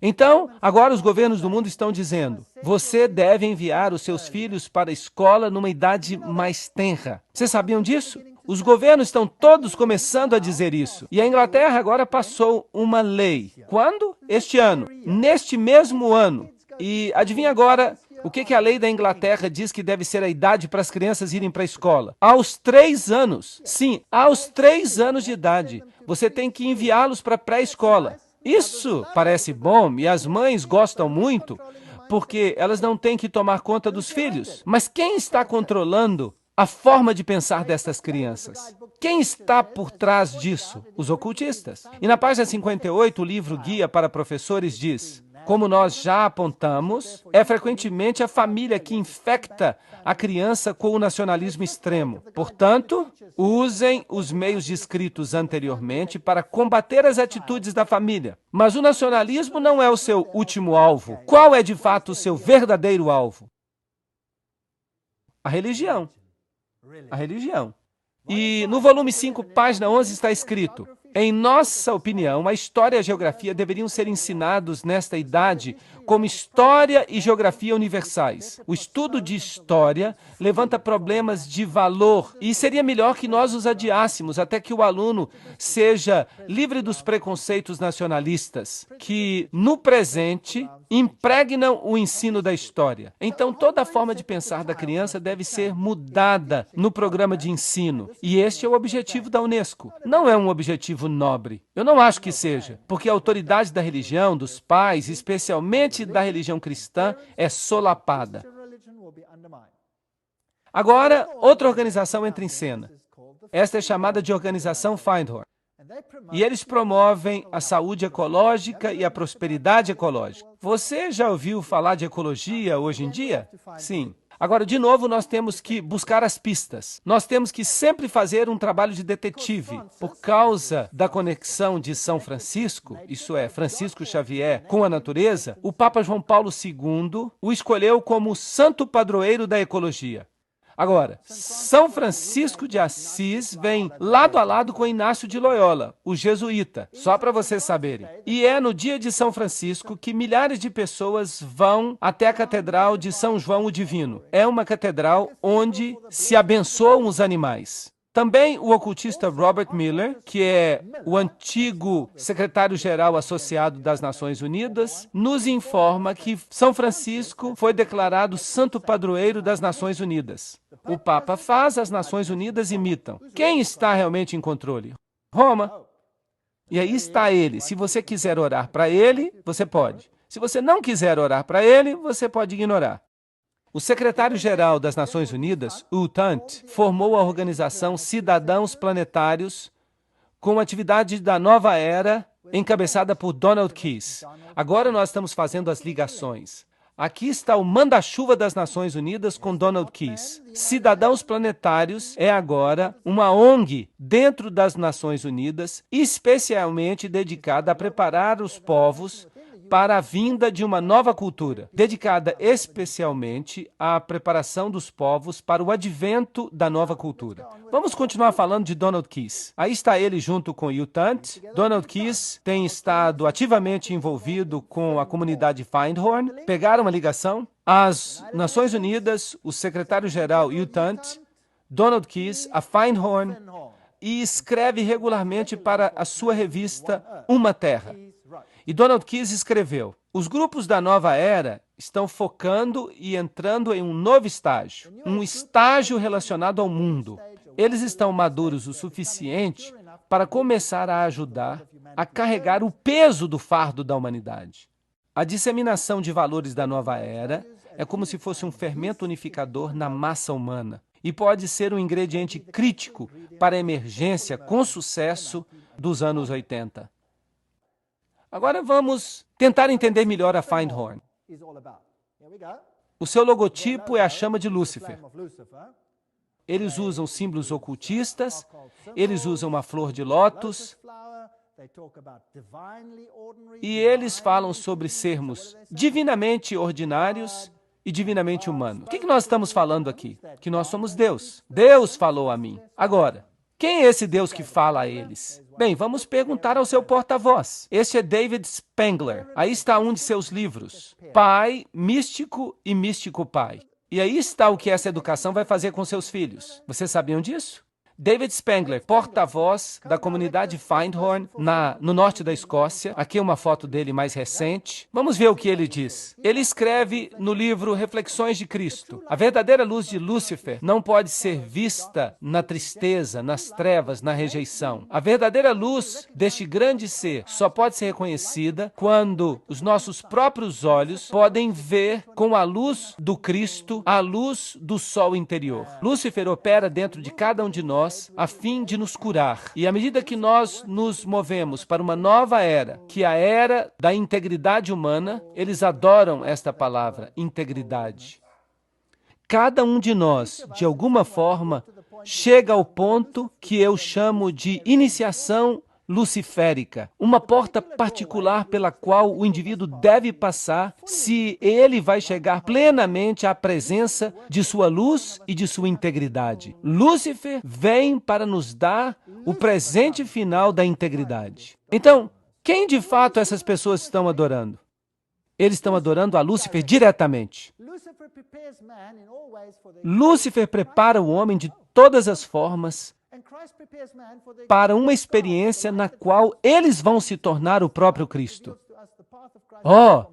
Então, agora os governos do mundo estão dizendo: você deve enviar os seus filhos para a escola numa idade mais tenra. Vocês sabiam disso? Os governos estão todos começando a dizer isso. E a Inglaterra agora passou uma lei. Quando? Este ano. Neste mesmo ano. E adivinha agora o que a lei da Inglaterra diz que deve ser a idade para as crianças irem para a escola? Aos 3 anos. Sim, aos 3 anos de idade. Você tem que enviá-los para a pré-escola. Isso parece bom e as mães gostam muito, porque elas não têm que tomar conta dos filhos. Mas quem está controlando a forma de pensar dessas crianças? Quem está por trás disso? Os ocultistas. E na página 58, o livro Guia para Professores diz: como nós já apontamos, é frequentemente a família que infecta a criança com o nacionalismo extremo. Portanto, usem os meios descritos anteriormente para combater as atitudes da família. Mas o nacionalismo não é o seu último alvo. Qual é, de fato, o seu verdadeiro alvo? A religião. A religião. E no volume 5, página 11, está escrito: em nossa opinião, a história e a geografia deveriam ser ensinados nesta idade como história e geografia universais. O estudo de história levanta problemas de valor e seria melhor que nós os adiássemos até que o aluno seja livre dos preconceitos nacionalistas, que, no presente, impregnam o ensino da história. Então, toda a forma de pensar da criança deve ser mudada no programa de ensino. E este é o objetivo da Unesco. Não é um objetivo nobre. Eu não acho que seja, porque a autoridade da religião, dos pais, especialmente da religião cristã, é solapada. Agora, outra organização entra em cena. Esta é chamada de Organização Findhorn. E eles promovem a saúde ecológica e a prosperidade ecológica. Você já ouviu falar de ecologia hoje em dia? Sim. Agora, de novo, nós temos que buscar as pistas. Nós temos que sempre fazer um trabalho de detetive. Por causa da conexão de São Francisco, isso é, Francisco Xavier, com a natureza, o Papa João Paulo II o escolheu como o santo padroeiro da ecologia. Agora, São Francisco de Assis vem lado a lado com Inácio de Loyola, o jesuíta, só para vocês saberem. E é no dia de São Francisco que milhares de pessoas vão até a Catedral de São João o Divino. É uma catedral onde se abençoam os animais. Também o ocultista Robert Miller, que é o antigo secretário-geral associado das Nações Unidas, nos informa que São Francisco foi declarado santo padroeiro das Nações Unidas. O Papa faz, as Nações Unidas imitam. Quem está realmente em controle? Roma. E aí está ele. Se você quiser orar para ele, você pode. Se você não quiser orar para ele, você pode ignorar. O secretário-geral das Nações Unidas, U Thant, formou a organização Cidadãos Planetários com a atividade da nova era encabeçada por Donald Keyes. Agora nós estamos fazendo as ligações. Aqui está o manda-chuva das Nações Unidas com Donald Keys. Cidadãos Planetários é agora uma ONG dentro das Nações Unidas, especialmente dedicada a preparar os povos para a vinda de uma nova cultura, dedicada especialmente à preparação dos povos para o advento da nova cultura. Vamos continuar falando de Donald Keys. Aí está ele junto com Hugh Tunt. Donald Keys tem estado ativamente envolvido com a comunidade Findhorn. Pegaram uma ligação. As Nações Unidas, o secretário-geral Hugh Tunt, Donald Keys, a Findhorn, e escreve regularmente para a sua revista Uma Terra. E Donald Keys escreveu: os grupos da nova era estão focando e entrando em um novo estágio, um estágio relacionado ao mundo. Eles estão maduros o suficiente para começar a ajudar a carregar o peso do fardo da humanidade. A disseminação de valores da nova era é como se fosse um fermento unificador na massa humana e pode ser um ingrediente crítico para a emergência com sucesso dos anos 80. Agora vamos tentar entender melhor a Findhorn. O seu logotipo é a chama de Lúcifer. Eles usam símbolos ocultistas, eles usam uma flor de lótus, e eles falam sobre sermos divinamente ordinários e divinamente humanos. O que nós estamos falando aqui? Que nós somos Deus. Deus falou a mim. Agora, quem é esse Deus que fala a eles? Bem, vamos perguntar ao seu porta-voz. Este é David Spangler. Aí está um de seus livros, Pai, Místico e Místico Pai. E aí está o que essa educação vai fazer com seus filhos. Vocês sabiam disso? David Spangler, porta-voz da comunidade Findhorn, no norte da Escócia. Aqui é uma foto dele mais recente. Vamos ver o que ele diz. Ele escreve no livro Reflexões de Cristo: a verdadeira luz de Lúcifer não pode ser vista na tristeza, nas trevas, na rejeição. A verdadeira luz deste grande ser só pode ser reconhecida quando os nossos próprios olhos podem ver com a luz do Cristo, a luz do sol interior. Lúcifer opera dentro de cada um de nós a fim de nos curar. E à medida que nós nos movemos para uma nova era, que é a era da integridade humana, eles adoram esta palavra, integridade. Cada um de nós, de alguma forma, chega ao ponto que eu chamo de iniciação luciférica, uma porta particular pela qual o indivíduo deve passar se ele vai chegar plenamente à presença de sua luz e de sua integridade. Lúcifer vem para nos dar o presente final da integridade. Então, quem de fato essas pessoas estão adorando? Eles estão adorando a Lúcifer diretamente. Lúcifer prepara o homem de todas as formas para uma experiência na qual eles vão se tornar o próprio Cristo.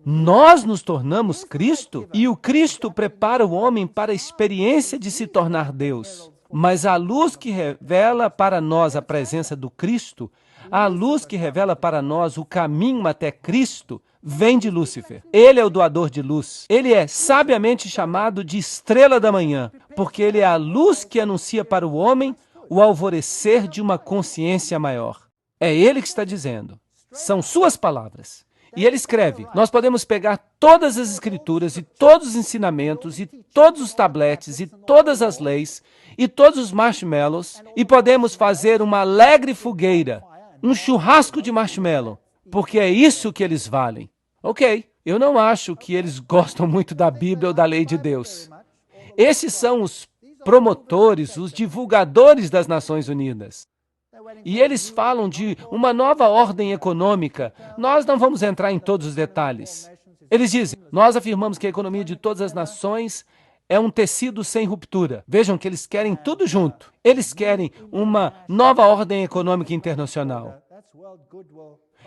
Nós nos tornamos Cristo? E o Cristo prepara o homem para a experiência de se tornar Deus. Mas a luz que revela para nós a presença do Cristo, a luz que revela para nós o caminho até Cristo, vem de Lúcifer. Ele é o doador de luz. Ele é sabiamente chamado de estrela da manhã, porque ele é a luz que anuncia para o homem o alvorecer de uma consciência maior. É ele que está dizendo. São suas palavras. E ele escreve: nós podemos pegar todas as escrituras e todos os ensinamentos e todos os tabletes e todas as leis e todos os marshmallows e podemos fazer uma alegre fogueira, um churrasco de marshmallow, porque é isso que eles valem. Ok, eu não acho que eles gostam muito da Bíblia ou da lei de Deus. Esses são os promotores, os divulgadores das Nações Unidas. E eles falam de uma nova ordem econômica. Nós não vamos entrar em todos os detalhes. Eles dizem: nós afirmamos que a economia de todas as nações é um tecido sem ruptura. Vejam que eles querem tudo junto. Eles querem uma nova ordem econômica internacional.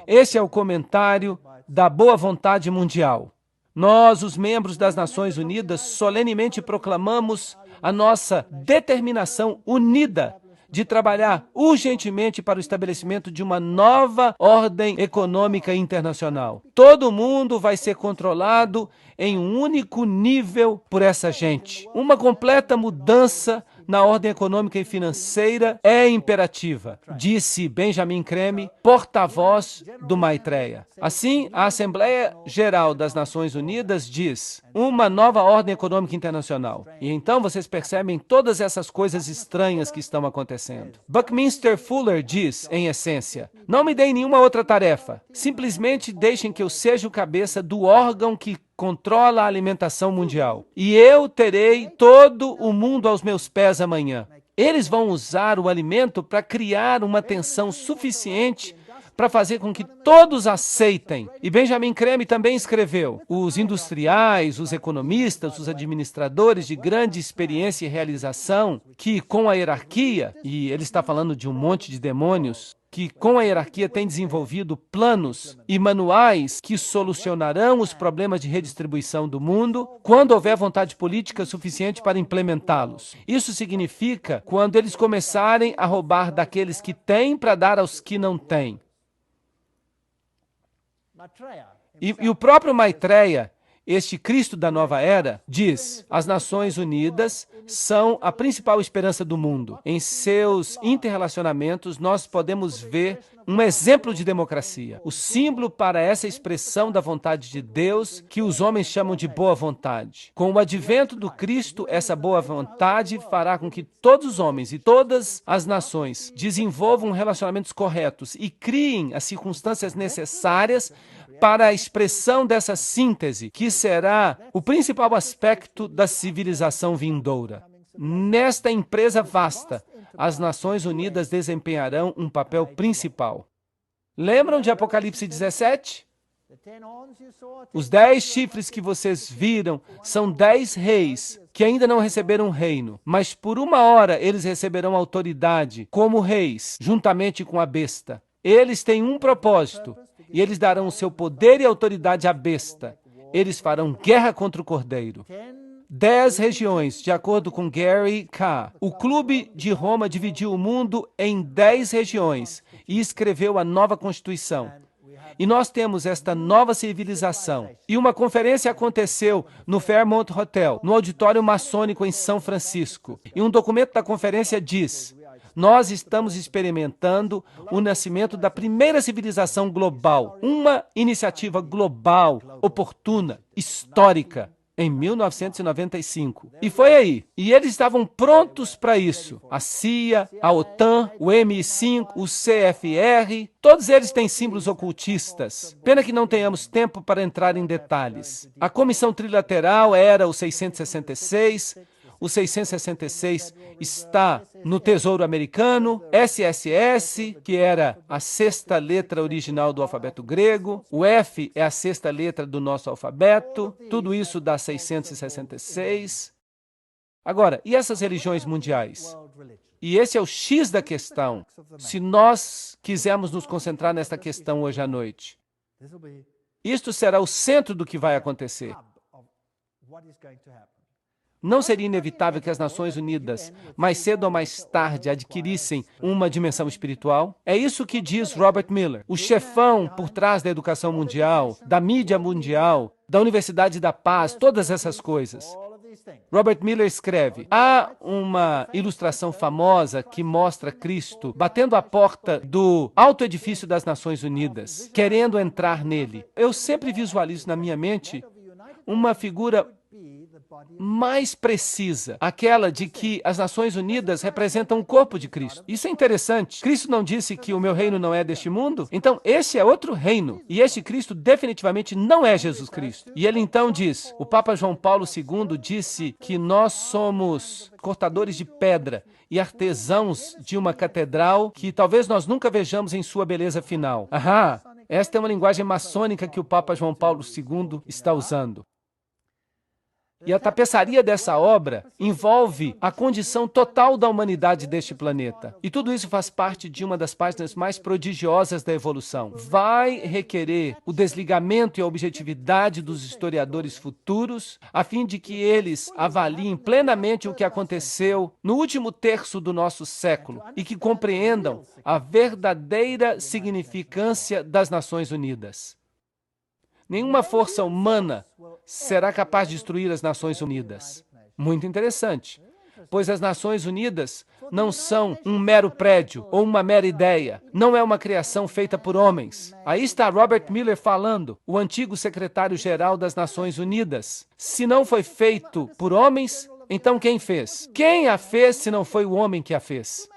Esse é o comentário da boa vontade mundial. Nós, os membros das Nações Unidas, solenemente proclamamos a nossa determinação unida de trabalhar urgentemente para o estabelecimento de uma nova ordem econômica internacional. Todo mundo vai ser controlado em um único nível por essa gente. Uma completa mudança na ordem econômica e financeira é imperativa, disse Benjamin Creme, porta-voz do Maitreya. Assim, a Assembleia Geral das Nações Unidas diz uma nova ordem econômica internacional. E então vocês percebem todas essas coisas estranhas que estão acontecendo. Buckminster Fuller diz, em essência, não me deem nenhuma outra tarefa, simplesmente deixem que eu seja o cabeça do órgão que controla a alimentação mundial. E eu terei todo o mundo aos meus pés amanhã. Eles vão usar o alimento para criar uma tensão suficiente para fazer com que todos aceitem. E Benjamin Creme também escreveu, os industriais, os economistas, os administradores de grande experiência e realização, que com a hierarquia, e ele está falando de um monte de demônios, que com a hierarquia tem desenvolvido planos e manuais que solucionarão os problemas de redistribuição do mundo quando houver vontade política suficiente para implementá-los. Isso significa quando eles começarem a roubar daqueles que têm para dar aos que não têm. E o próprio Maitreya, este Cristo da nova era, diz: as Nações Unidas são a principal esperança do mundo. Em seus interrelacionamentos, nós podemos ver um exemplo de democracia. O símbolo para essa expressão da vontade de Deus, que os homens chamam de boa vontade. Com o advento do Cristo, essa boa vontade fará com que todos os homens e todas as nações desenvolvam relacionamentos corretos e criem as circunstâncias necessárias para a expressão dessa síntese, que será o principal aspecto da civilização vindoura. Nesta empresa vasta, as Nações Unidas desempenharão um papel principal. Lembram de Apocalipse 17? Os 10 chifres que vocês viram são 10 reis que ainda não receberam reino, mas por uma hora eles receberão autoridade como reis, juntamente com a besta. Eles têm um propósito, e eles darão o seu poder e autoridade à besta. Eles farão guerra contra o Cordeiro. 10 regiões, de acordo com Gary K. O Clube de Roma dividiu o mundo em 10 regiões e escreveu a nova Constituição. E nós temos esta nova civilização. E uma conferência aconteceu no Fairmont Hotel, no auditório maçônico em São Francisco. E um documento da conferência diz: nós estamos experimentando o nascimento da primeira civilização global, uma iniciativa global, oportuna, histórica, em 1995. E foi aí. E eles estavam prontos para isso. A CIA, a OTAN, o MI5, o CFR, todos eles têm símbolos ocultistas. Pena que não tenhamos tempo para entrar em detalhes. A Comissão Trilateral era o 666, o 666 está no Tesouro Americano, SSS, que era a 6ª letra original do alfabeto grego, o F é a 6ª letra do nosso alfabeto, tudo isso dá 666. Agora, e essas religiões mundiais? E esse é o X da questão, se nós quisermos nos concentrar nesta questão hoje à noite. Isto será o centro do que vai acontecer. Não seria inevitável que as Nações Unidas, mais cedo ou mais tarde, adquirissem uma dimensão espiritual? É isso que diz Robert Miller, o chefão por trás da educação mundial, da mídia mundial, da Universidade da Paz, todas essas coisas. Robert Miller escreve: há uma ilustração famosa que mostra Cristo batendo a porta do alto edifício das Nações Unidas, querendo entrar nele. Eu sempre visualizo na minha mente uma figura mais precisa, aquela de que as Nações Unidas representam o corpo de Cristo. Isso é interessante. Cristo não disse que o meu reino não é deste mundo? Então, esse é outro reino. E este Cristo definitivamente não é Jesus Cristo. E ele então diz, o Papa João Paulo II disse que nós somos cortadores de pedra e artesãos de uma catedral que talvez nós nunca vejamos em sua beleza final. Esta é uma linguagem maçônica que o Papa João Paulo II está usando. E a tapeçaria dessa obra envolve a condição total da humanidade deste planeta. E tudo isso faz parte de uma das páginas mais prodigiosas da evolução. Vai requerer o desligamento e a objetividade dos historiadores futuros, a fim de que eles avaliem plenamente o que aconteceu no último terço do nosso século e que compreendam a verdadeira significância das Nações Unidas. Nenhuma força humana será capaz de destruir as Nações Unidas. Muito interessante. pois as Nações Unidas não são um mero prédio ou uma mera ideia. Não é uma criação feita por homens. Aí está Robert Miller falando, o antigo secretário-geral das Nações Unidas. Se não foi feito por homens, então quem fez? Quem a fez se não foi o homem que a fez?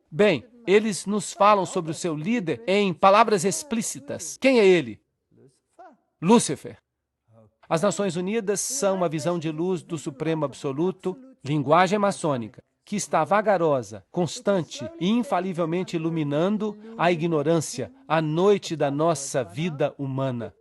Bem, eles nos falam sobre o seu líder em palavras explícitas. Quem é ele? Lúcifer. As Nações Unidas são uma visão de luz do Supremo Absoluto, linguagem maçônica, que está vagarosa, constante e infalivelmente iluminando a ignorância, a noite da nossa vida humana.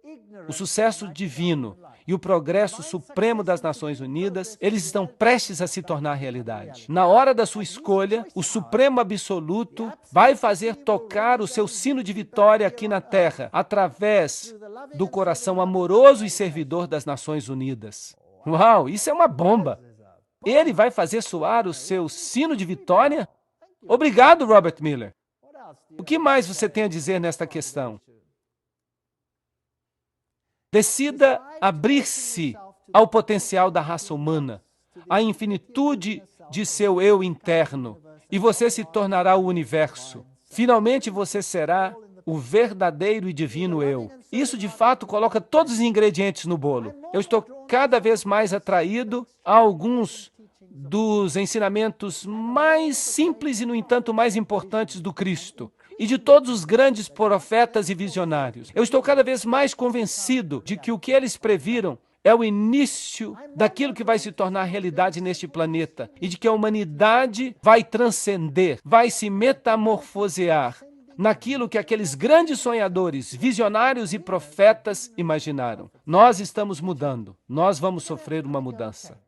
O sucesso divino e o progresso supremo das Nações Unidas, eles estão prestes a se tornar realidade. Na hora da sua escolha, o Supremo Absoluto vai fazer tocar o seu sino de vitória aqui na Terra, através do coração amoroso e servidor das Nações Unidas. Uau, isso é uma bomba! Ele vai fazer soar o seu sino de vitória? Obrigado, Robert Miller. O que mais você tem a dizer nesta questão? Decida abrir-se ao potencial da raça humana, à infinitude de seu eu interno, e você se tornará o universo. Finalmente você será o verdadeiro e divino eu. Isso, de fato, coloca todos os ingredientes no bolo. Eu estou cada vez mais atraído a alguns dos ensinamentos mais simples e, no entanto, mais importantes do Cristo e de todos os grandes profetas e visionários. Eu estou cada vez mais convencido de que o que eles previram é o início daquilo que vai se tornar realidade neste planeta e de que a humanidade vai transcender, vai se metamorfosear naquilo que aqueles grandes sonhadores, visionários e profetas imaginaram. Nós estamos mudando, nós vamos sofrer uma mudança.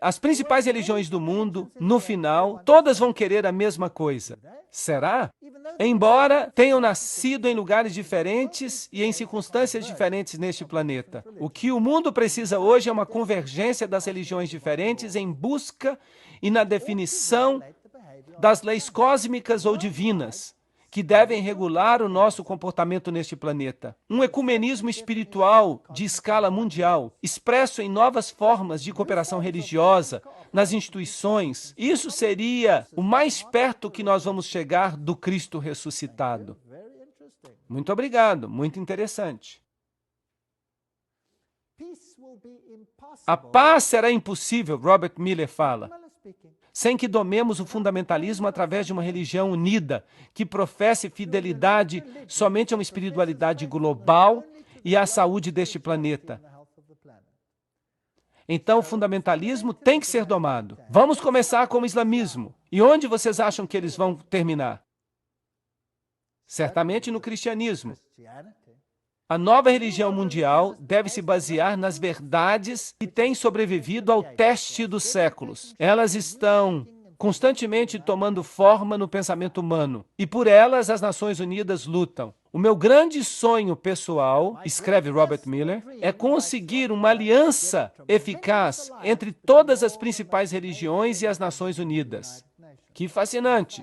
As principais religiões do mundo, no final, todas vão querer a mesma coisa. Será? Embora tenham nascido em lugares diferentes e em circunstâncias diferentes neste planeta. O que o mundo precisa hoje é uma convergência das religiões diferentes em busca e na definição das leis cósmicas ou divinas que devem regular o nosso comportamento neste planeta. Um ecumenismo espiritual de escala mundial, expresso em novas formas de cooperação religiosa, nas instituições. Isso seria o mais perto que nós vamos chegar do Cristo ressuscitado. Muito obrigado, muito interessante. A paz será impossível, Robert Miller fala, sem que domemos o fundamentalismo através de uma religião unida, que professe fidelidade somente a uma espiritualidade global e à saúde deste planeta. Então, o fundamentalismo tem que ser domado. Vamos começar com o islamismo. E onde vocês acham que eles vão terminar? Certamente no cristianismo. A nova religião mundial deve se basear nas verdades que têm sobrevivido ao teste dos séculos. Elas estão constantemente tomando forma no pensamento humano, e por elas as Nações Unidas lutam. O meu grande sonho pessoal, escreve Robert Miller, é conseguir uma aliança eficaz entre todas as principais religiões e as Nações Unidas. Que fascinante!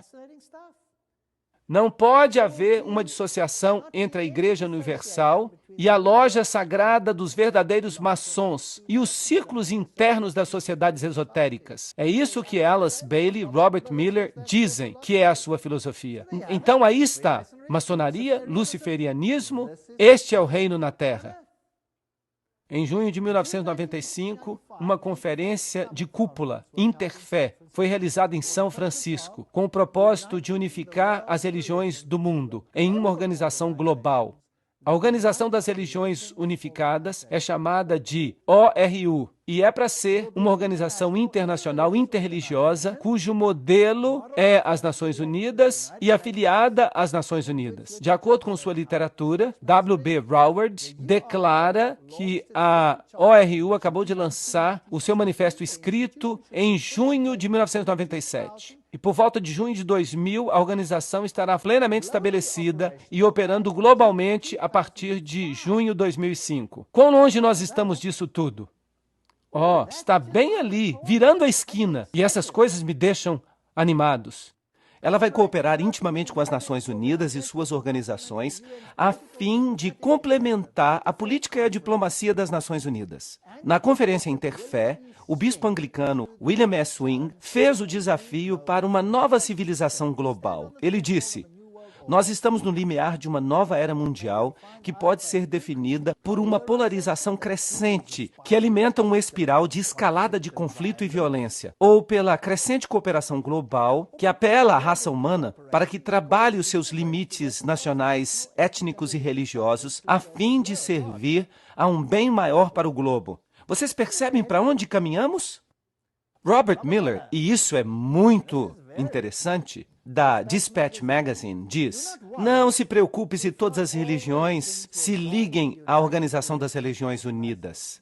Não pode haver uma dissociação entre a Igreja Universal e a loja sagrada dos verdadeiros maçons e os círculos internos das sociedades esotéricas. É isso que Alice Bailey e Robert Miller dizem que é a sua filosofia. Então aí está, maçonaria, luciferianismo, este é o reino na Terra. Em junho de 1995, uma conferência de cúpula, Interfé, foi realizada em São Francisco, com o propósito de unificar as religiões do mundo em uma organização global. A Organização das Religiões Unificadas é chamada de ORU e é para ser uma organização internacional interreligiosa cujo modelo é as Nações Unidas e afiliada às Nações Unidas. De acordo com sua literatura, W.B. Howard declara que a ORU acabou de lançar o seu manifesto escrito em junho de 1997. E por volta de junho de 2000, a organização estará plenamente estabelecida e operando globalmente a partir de junho de 2005. Quão longe nós estamos disso tudo? Está bem ali, virando a esquina. E essas coisas me deixam animados. Ela vai cooperar intimamente com as Nações Unidas e suas organizações a fim de complementar a política e a diplomacia das Nações Unidas. Na Conferência Interfé, o bispo anglicano William S. Wing fez o desafio para uma nova civilização global. Ele disse: nós estamos no limiar de uma nova era mundial que pode ser definida por uma polarização crescente que alimenta uma espiral de escalada de conflito e violência, ou pela crescente cooperação global que apela à raça humana para que trabalhe os seus limites nacionais, étnicos e religiosos a fim de servir a um bem maior para o globo. Vocês percebem para onde caminhamos? Robert Miller, e isso é muito interessante, da Dispatch Magazine, diz: não se preocupe se todas as religiões se liguem à Organização das Religiões Unidas.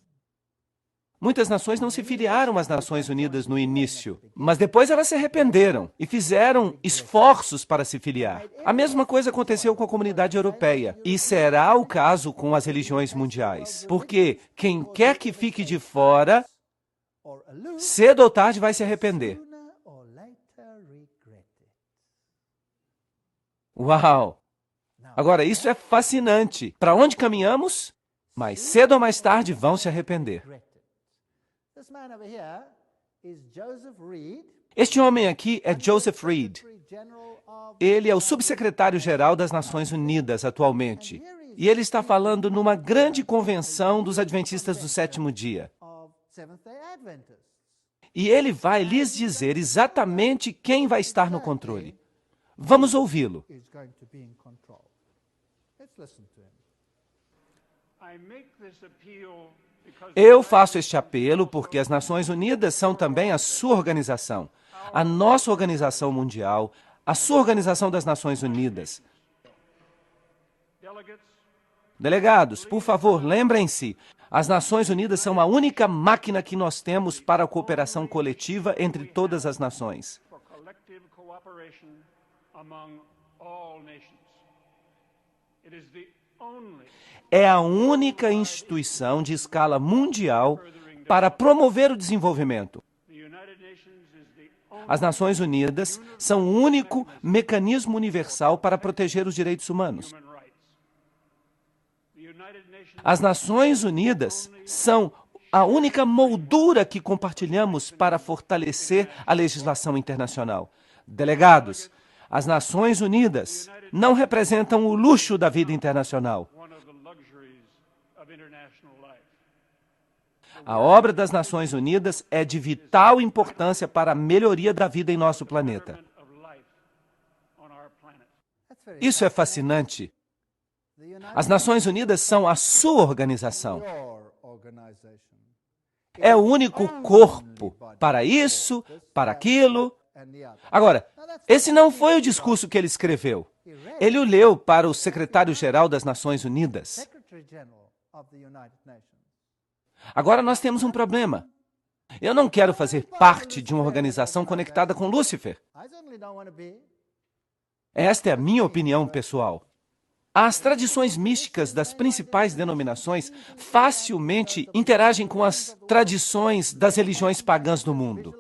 Muitas nações não se filiaram às Nações Unidas no início, mas depois elas se arrependeram e fizeram esforços para se filiar. A mesma coisa aconteceu com a comunidade europeia, e será o caso com as religiões mundiais, porque quem quer que fique de fora, cedo ou tarde vai se arrepender. Uau! Agora, isso é fascinante. Para onde caminhamos? Mais cedo ou mais tarde vão se arrepender. Este homem aqui é Joseph Reed. Ele é o subsecretário-geral das Nações Unidas atualmente. E ele está falando numa grande convenção dos Adventistas do Sétimo Dia. E ele vai lhes dizer exatamente quem vai estar no controle. Vamos ouvi-lo. Eu faço este apelo porque as Nações Unidas são também a sua organização, a nossa organização mundial, a sua organização das Nações Unidas. Delegados, por favor, lembrem-se, as Nações Unidas são a única máquina que nós temos para a cooperação coletiva entre todas as nações. É a única instituição de escala mundial para promover o desenvolvimento. As Nações Unidas são o único mecanismo universal para proteger os direitos humanos. As Nações Unidas são a única moldura que compartilhamos para fortalecer a legislação internacional. Delegados, as Nações Unidas não representam o luxo da vida internacional. A obra das Nações Unidas é de vital importância para a melhoria da vida em nosso planeta. Isso é fascinante. As Nações Unidas são a sua organização. É o único corpo para isso, para aquilo. Agora, esse não foi o discurso que ele escreveu. Ele o leu para o secretário-geral das Nações Unidas. Agora nós temos um problema. Eu não quero fazer parte de uma organização conectada com Lúcifer. Esta é a minha opinião pessoal. As tradições místicas das principais denominações facilmente interagem com as tradições das religiões pagãs do mundo.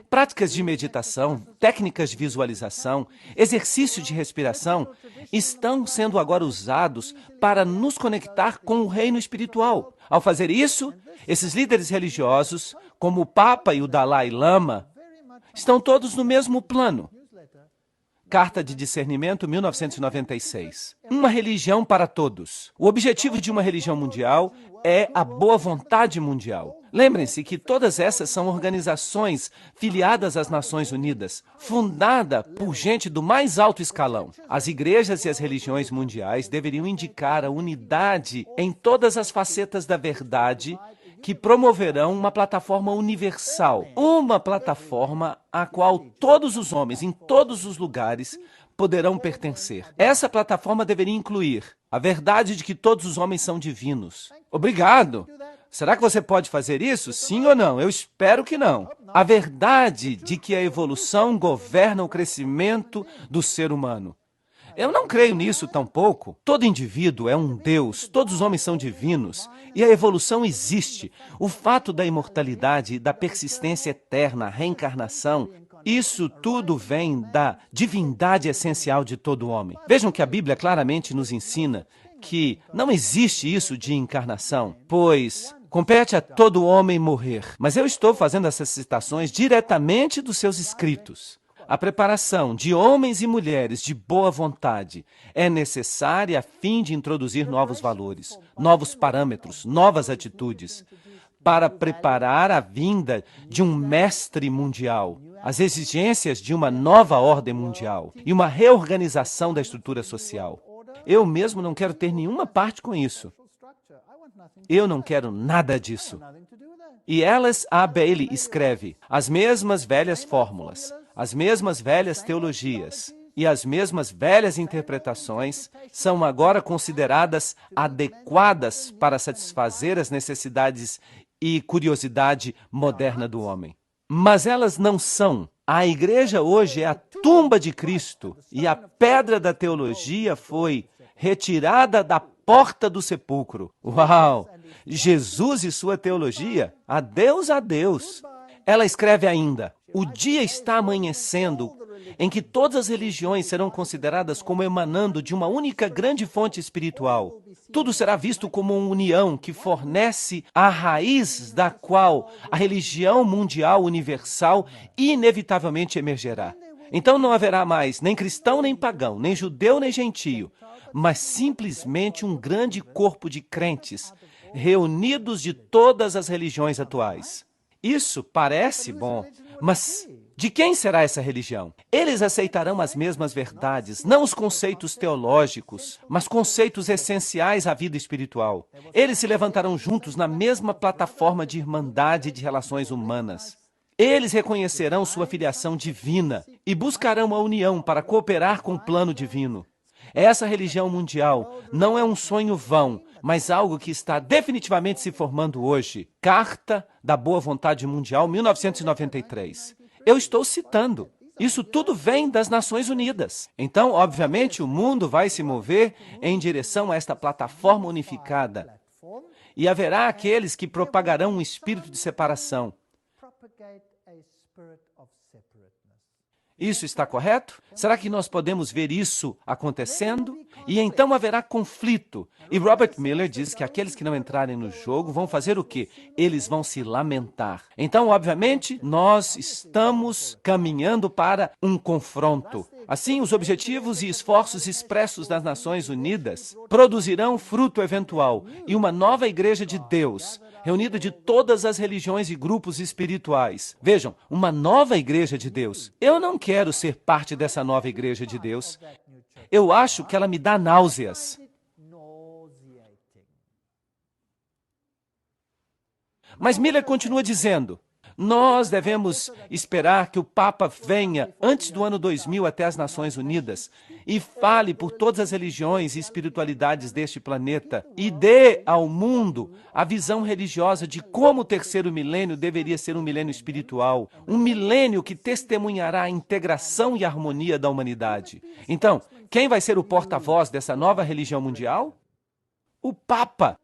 Práticas de meditação, técnicas de visualização, exercício de respiração estão sendo agora usados para nos conectar com o reino espiritual. Ao fazer isso, esses líderes religiosos, como o Papa e o Dalai Lama, estão todos no mesmo plano. Carta de Discernimento, 1996. Uma religião para todos. O objetivo de uma religião mundial é a boa vontade mundial. Lembrem-se que todas essas são organizações filiadas às Nações Unidas, fundada por gente do mais alto escalão. As igrejas e as religiões mundiais deveriam indicar a unidade em todas as facetas da verdade que promoverão uma plataforma universal, uma plataforma à qual todos os homens, em todos os lugares, poderão pertencer. Essa plataforma deveria incluir a verdade de que todos os homens são divinos. Obrigado! Será que você pode fazer isso? Sim ou não? Eu espero que não. A verdade de que a evolução governa o crescimento do ser humano. Eu não creio nisso tampouco. Todo indivíduo é um Deus, todos os homens são divinos, e a evolução existe. O fato da imortalidade, da persistência eterna, a reencarnação, Isso tudo vem da divindade essencial de todo homem. Vejam que a Bíblia claramente nos ensina que não existe isso de encarnação, pois compete a todo homem morrer. Mas eu estou fazendo essas citações diretamente dos seus escritos. A preparação de homens e mulheres de boa vontade é necessária a fim de introduzir novos valores, novos parâmetros, novas atitudes, para preparar a vinda de um mestre mundial, as exigências de uma nova ordem mundial e uma reorganização da estrutura social. Eu mesmo não quero ter nenhuma parte com isso. Eu não quero nada disso. E Alice A. Bailey escreve: as mesmas velhas fórmulas, as mesmas velhas teologias e as mesmas velhas interpretações são agora consideradas adequadas para satisfazer as necessidades e curiosidade moderna do homem. Mas elas não são. A igreja hoje é a tumba de Cristo e a pedra da teologia foi retirada da porta do sepulcro. Uau! Jesus e sua teologia? Adeus, adeus. Ela escreve ainda: o dia está amanhecendo em que todas as religiões serão consideradas como emanando de uma única grande fonte espiritual. Tudo será visto como uma união que fornece a raiz da qual a religião mundial universal inevitavelmente emergerá. Então não haverá mais nem cristão nem pagão, nem judeu nem gentio, mas simplesmente um grande corpo de crentes, reunidos de todas as religiões atuais. Isso parece bom, mas de quem será essa religião? Eles aceitarão as mesmas verdades, não os conceitos teológicos, mas conceitos essenciais à vida espiritual. Eles se levantarão juntos na mesma plataforma de irmandade e de relações humanas. Eles reconhecerão sua filiação divina e buscarão a união para cooperar com o plano divino. Essa religião mundial não é um sonho vão, mas algo que está definitivamente se formando hoje. Carta da Boa Vontade Mundial, 1993. Eu estou citando. Isso tudo vem das Nações Unidas. Então, obviamente, o mundo vai se mover em direção a esta plataforma unificada. E haverá aqueles que propagarão um espírito de separação. Isso está correto? Será que nós podemos ver isso acontecendo? E então haverá conflito. E Robert Miller diz que aqueles que não entrarem no jogo vão fazer o quê? Eles vão se lamentar. Então, obviamente, nós estamos caminhando para um confronto. Assim, os objetivos e esforços expressos das Nações Unidas produzirão fruto eventual e uma nova igreja de Deus, reunida de todas as religiões e grupos espirituais. Vejam, uma nova igreja de Deus. Eu não quero ser parte dessa nova igreja de Deus. Eu acho que ela me dá náuseas. Mas Miller continua dizendo: nós devemos esperar que o Papa venha antes do ano 2000 até as Nações Unidas e fale por todas as religiões e espiritualidades deste planeta e dê ao mundo a visão religiosa de como o terceiro milênio deveria ser um milênio espiritual, um milênio que testemunhará a integração e a harmonia da humanidade. Então, quem vai ser o porta-voz dessa nova religião mundial? O Papa.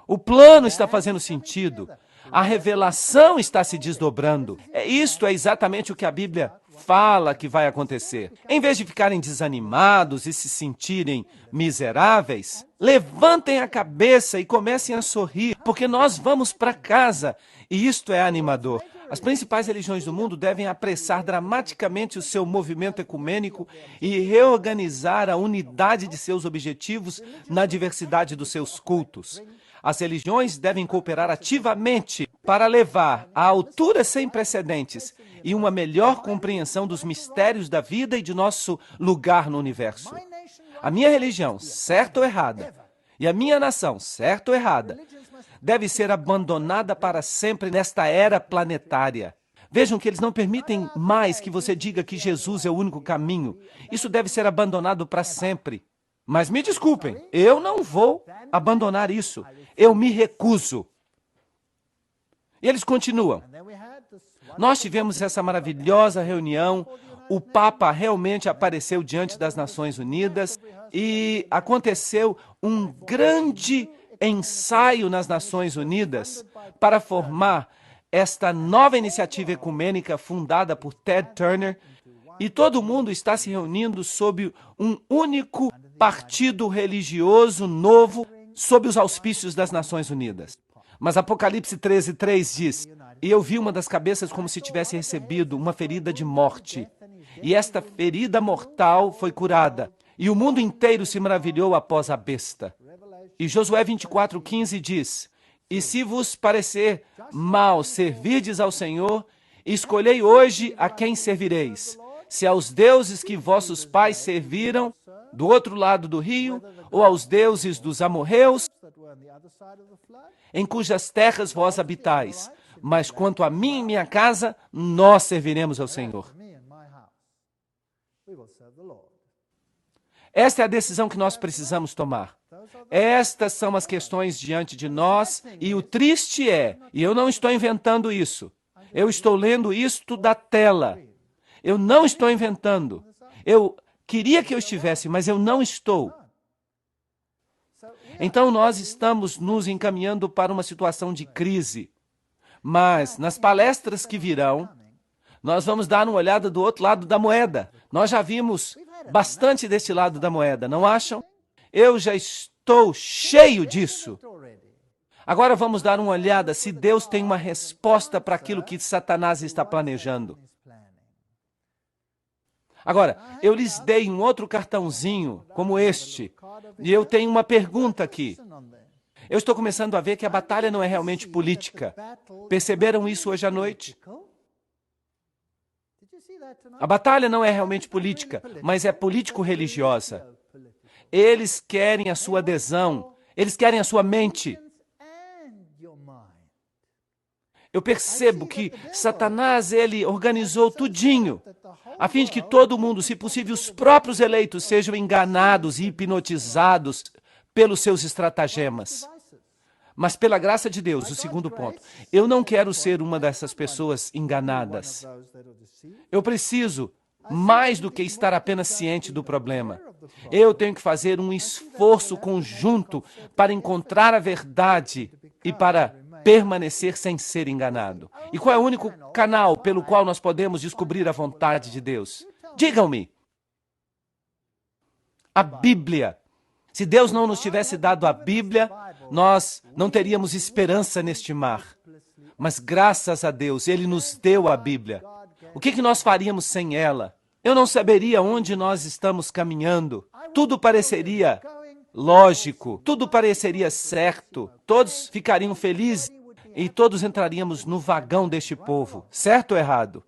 O plano está fazendo sentido. A revelação está se desdobrando. Isto é exatamente o que a Bíblia fala que vai acontecer. Em vez de ficarem desanimados e se sentirem miseráveis, levantem a cabeça e comecem a sorrir, porque nós vamos para casa. E isto é animador. As principais religiões do mundo devem apressar dramaticamente o seu movimento ecumênico e reorganizar a unidade de seus objetivos na diversidade dos seus cultos. As religiões devem cooperar ativamente para levar a alturas sem precedentes e uma melhor compreensão dos mistérios da vida e de nosso lugar no universo. A minha religião, certa ou errada, e a minha nação, certa ou errada, deve ser abandonada para sempre nesta era planetária. Vejam que eles não permitem mais que você diga que Jesus é o único caminho. Isso deve ser abandonado para sempre. Mas me desculpem, eu não vou abandonar isso. Eu me recuso. E eles continuam. Nós tivemos essa maravilhosa reunião, o Papa realmente apareceu diante das Nações Unidas e aconteceu um grande ensaio nas Nações Unidas para formar esta nova iniciativa ecumênica fundada por Ted Turner, e todo mundo está se reunindo sob um único partido religioso novo, sob os auspícios das Nações Unidas. Mas Apocalipse 13:3 diz: "E eu vi uma das cabeças como se tivesse recebido uma ferida de morte. E esta ferida mortal foi curada, e o mundo inteiro se maravilhou após a besta." E Josué 24:15 diz: "E se vos parecer mal servirdes ao Senhor, escolhei hoje a quem servireis, se aos deuses que vossos pais serviram do outro lado do rio, ou aos deuses dos amorreus, em cujas terras vós habitais. Mas quanto a mim e minha casa, nós serviremos ao Senhor." Esta é a decisão que nós precisamos tomar. Estas são as questões diante de nós, e o triste é, e eu não estou inventando isso, eu estou lendo isto da tela. Eu não estou inventando. Eu queria que eu estivesse, mas eu não estou. Então nós estamos nos encaminhando para uma situação de crise. Mas nas palestras que virão, nós vamos dar uma olhada do outro lado da moeda. Nós já vimos bastante deste lado da moeda, não acham? Eu já estou cheio disso. Agora vamos dar uma olhada se Deus tem uma resposta para aquilo que Satanás está planejando. Agora, eu lhes dei um outro cartãozinho, como este, e eu tenho uma pergunta aqui. Eu estou começando a ver que a batalha não é realmente política. Perceberam isso hoje à noite? A batalha não é realmente política, mas é político-religiosa. Eles querem a sua adesão, eles querem a sua mente. Eu percebo que Satanás, ele organizou tudinho, a fim de que todo mundo, se possível, os próprios eleitos, sejam enganados e hipnotizados pelos seus estratagemas. Mas pela graça de Deus, o segundo ponto, eu não quero ser uma dessas pessoas enganadas. Eu preciso, mais do que estar apenas ciente do problema, eu tenho que fazer um esforço conjunto para encontrar a verdade e para permanecer sem ser enganado. E qual é o único canal pelo qual nós podemos descobrir a vontade de Deus? Digam-me. A Bíblia. Se Deus não nos tivesse dado a Bíblia, nós não teríamos esperança neste mar. Mas graças a Deus, Ele nos deu a Bíblia. O que nós faríamos sem ela? Eu não saberia onde nós estamos caminhando. Tudo pareceria lógico, tudo pareceria certo. Todos ficariam felizes e todos entraríamos no vagão deste povo. Certo ou errado?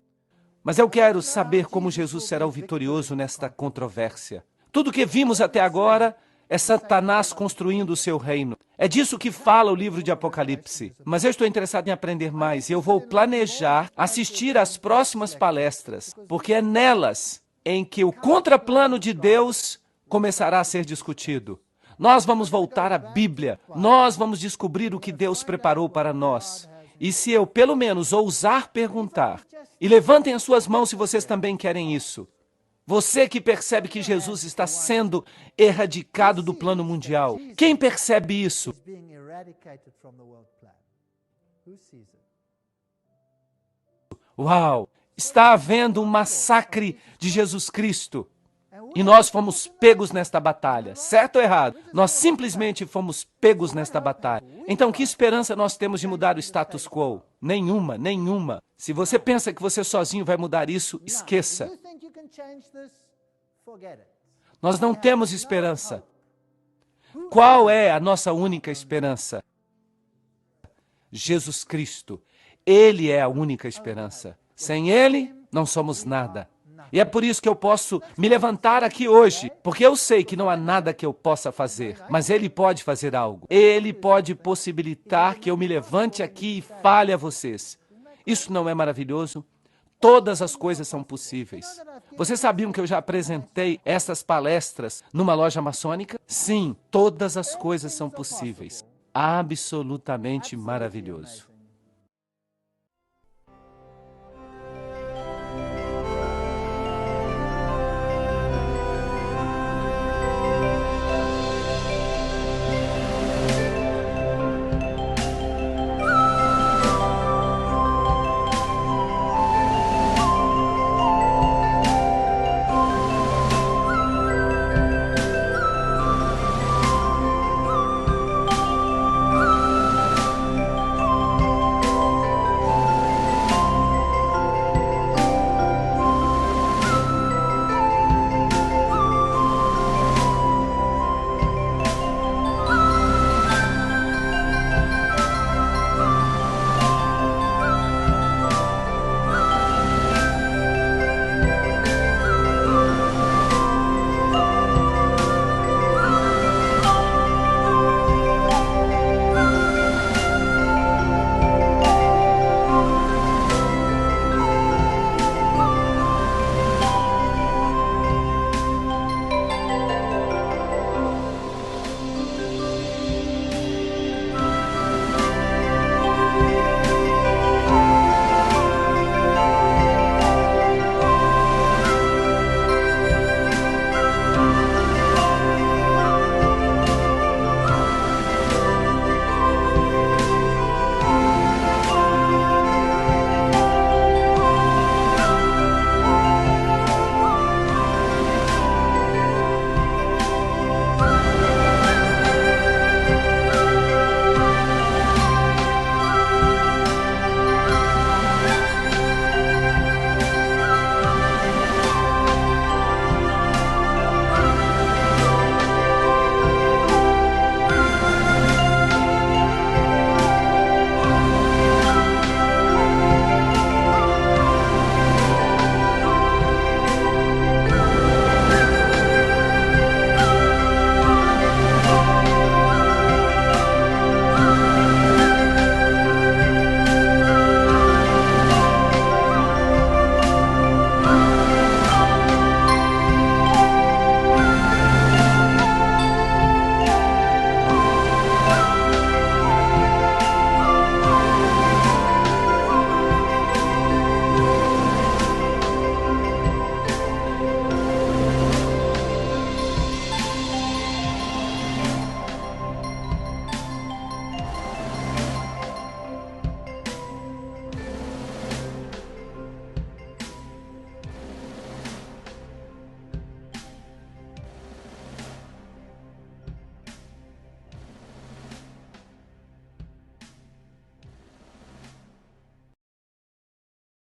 Mas eu quero saber como Jesus será o vitorioso nesta controvérsia. Tudo que vimos até agora é Satanás construindo o seu reino. É disso que fala o livro de Apocalipse. Mas eu estou interessado em aprender mais e eu vou planejar assistir às próximas palestras, porque é nelas em que o contraplano de Deus começará a ser discutido. Nós vamos voltar à Bíblia. Nós vamos descobrir o que Deus preparou para nós. E se eu, pelo menos, ousar perguntar, e levantem as suas mãos se vocês também querem isso. Você que percebe que Jesus está sendo erradicado do plano mundial. Quem percebe isso? Uau! Está havendo um massacre de Jesus Cristo. E nós fomos pegos nesta batalha. Certo ou errado? Nós simplesmente fomos pegos nesta batalha. Então, que esperança nós temos de mudar o status quo? Nenhuma, nenhuma. Se você pensa que você sozinho vai mudar isso, esqueça. Nós não temos esperança. Qual é a nossa única esperança? Jesus Cristo. Ele é a única esperança. Sem Ele, não somos nada. E é por isso que eu posso me levantar aqui hoje, porque eu sei que não há nada que eu possa fazer, mas Ele pode fazer algo. Ele pode possibilitar que eu me levante aqui e fale a vocês. Isso não é maravilhoso? Todas as coisas são possíveis. Vocês sabiam que eu já apresentei essas palestras numa loja maçônica? Sim, todas as coisas são possíveis. Absolutamente maravilhoso.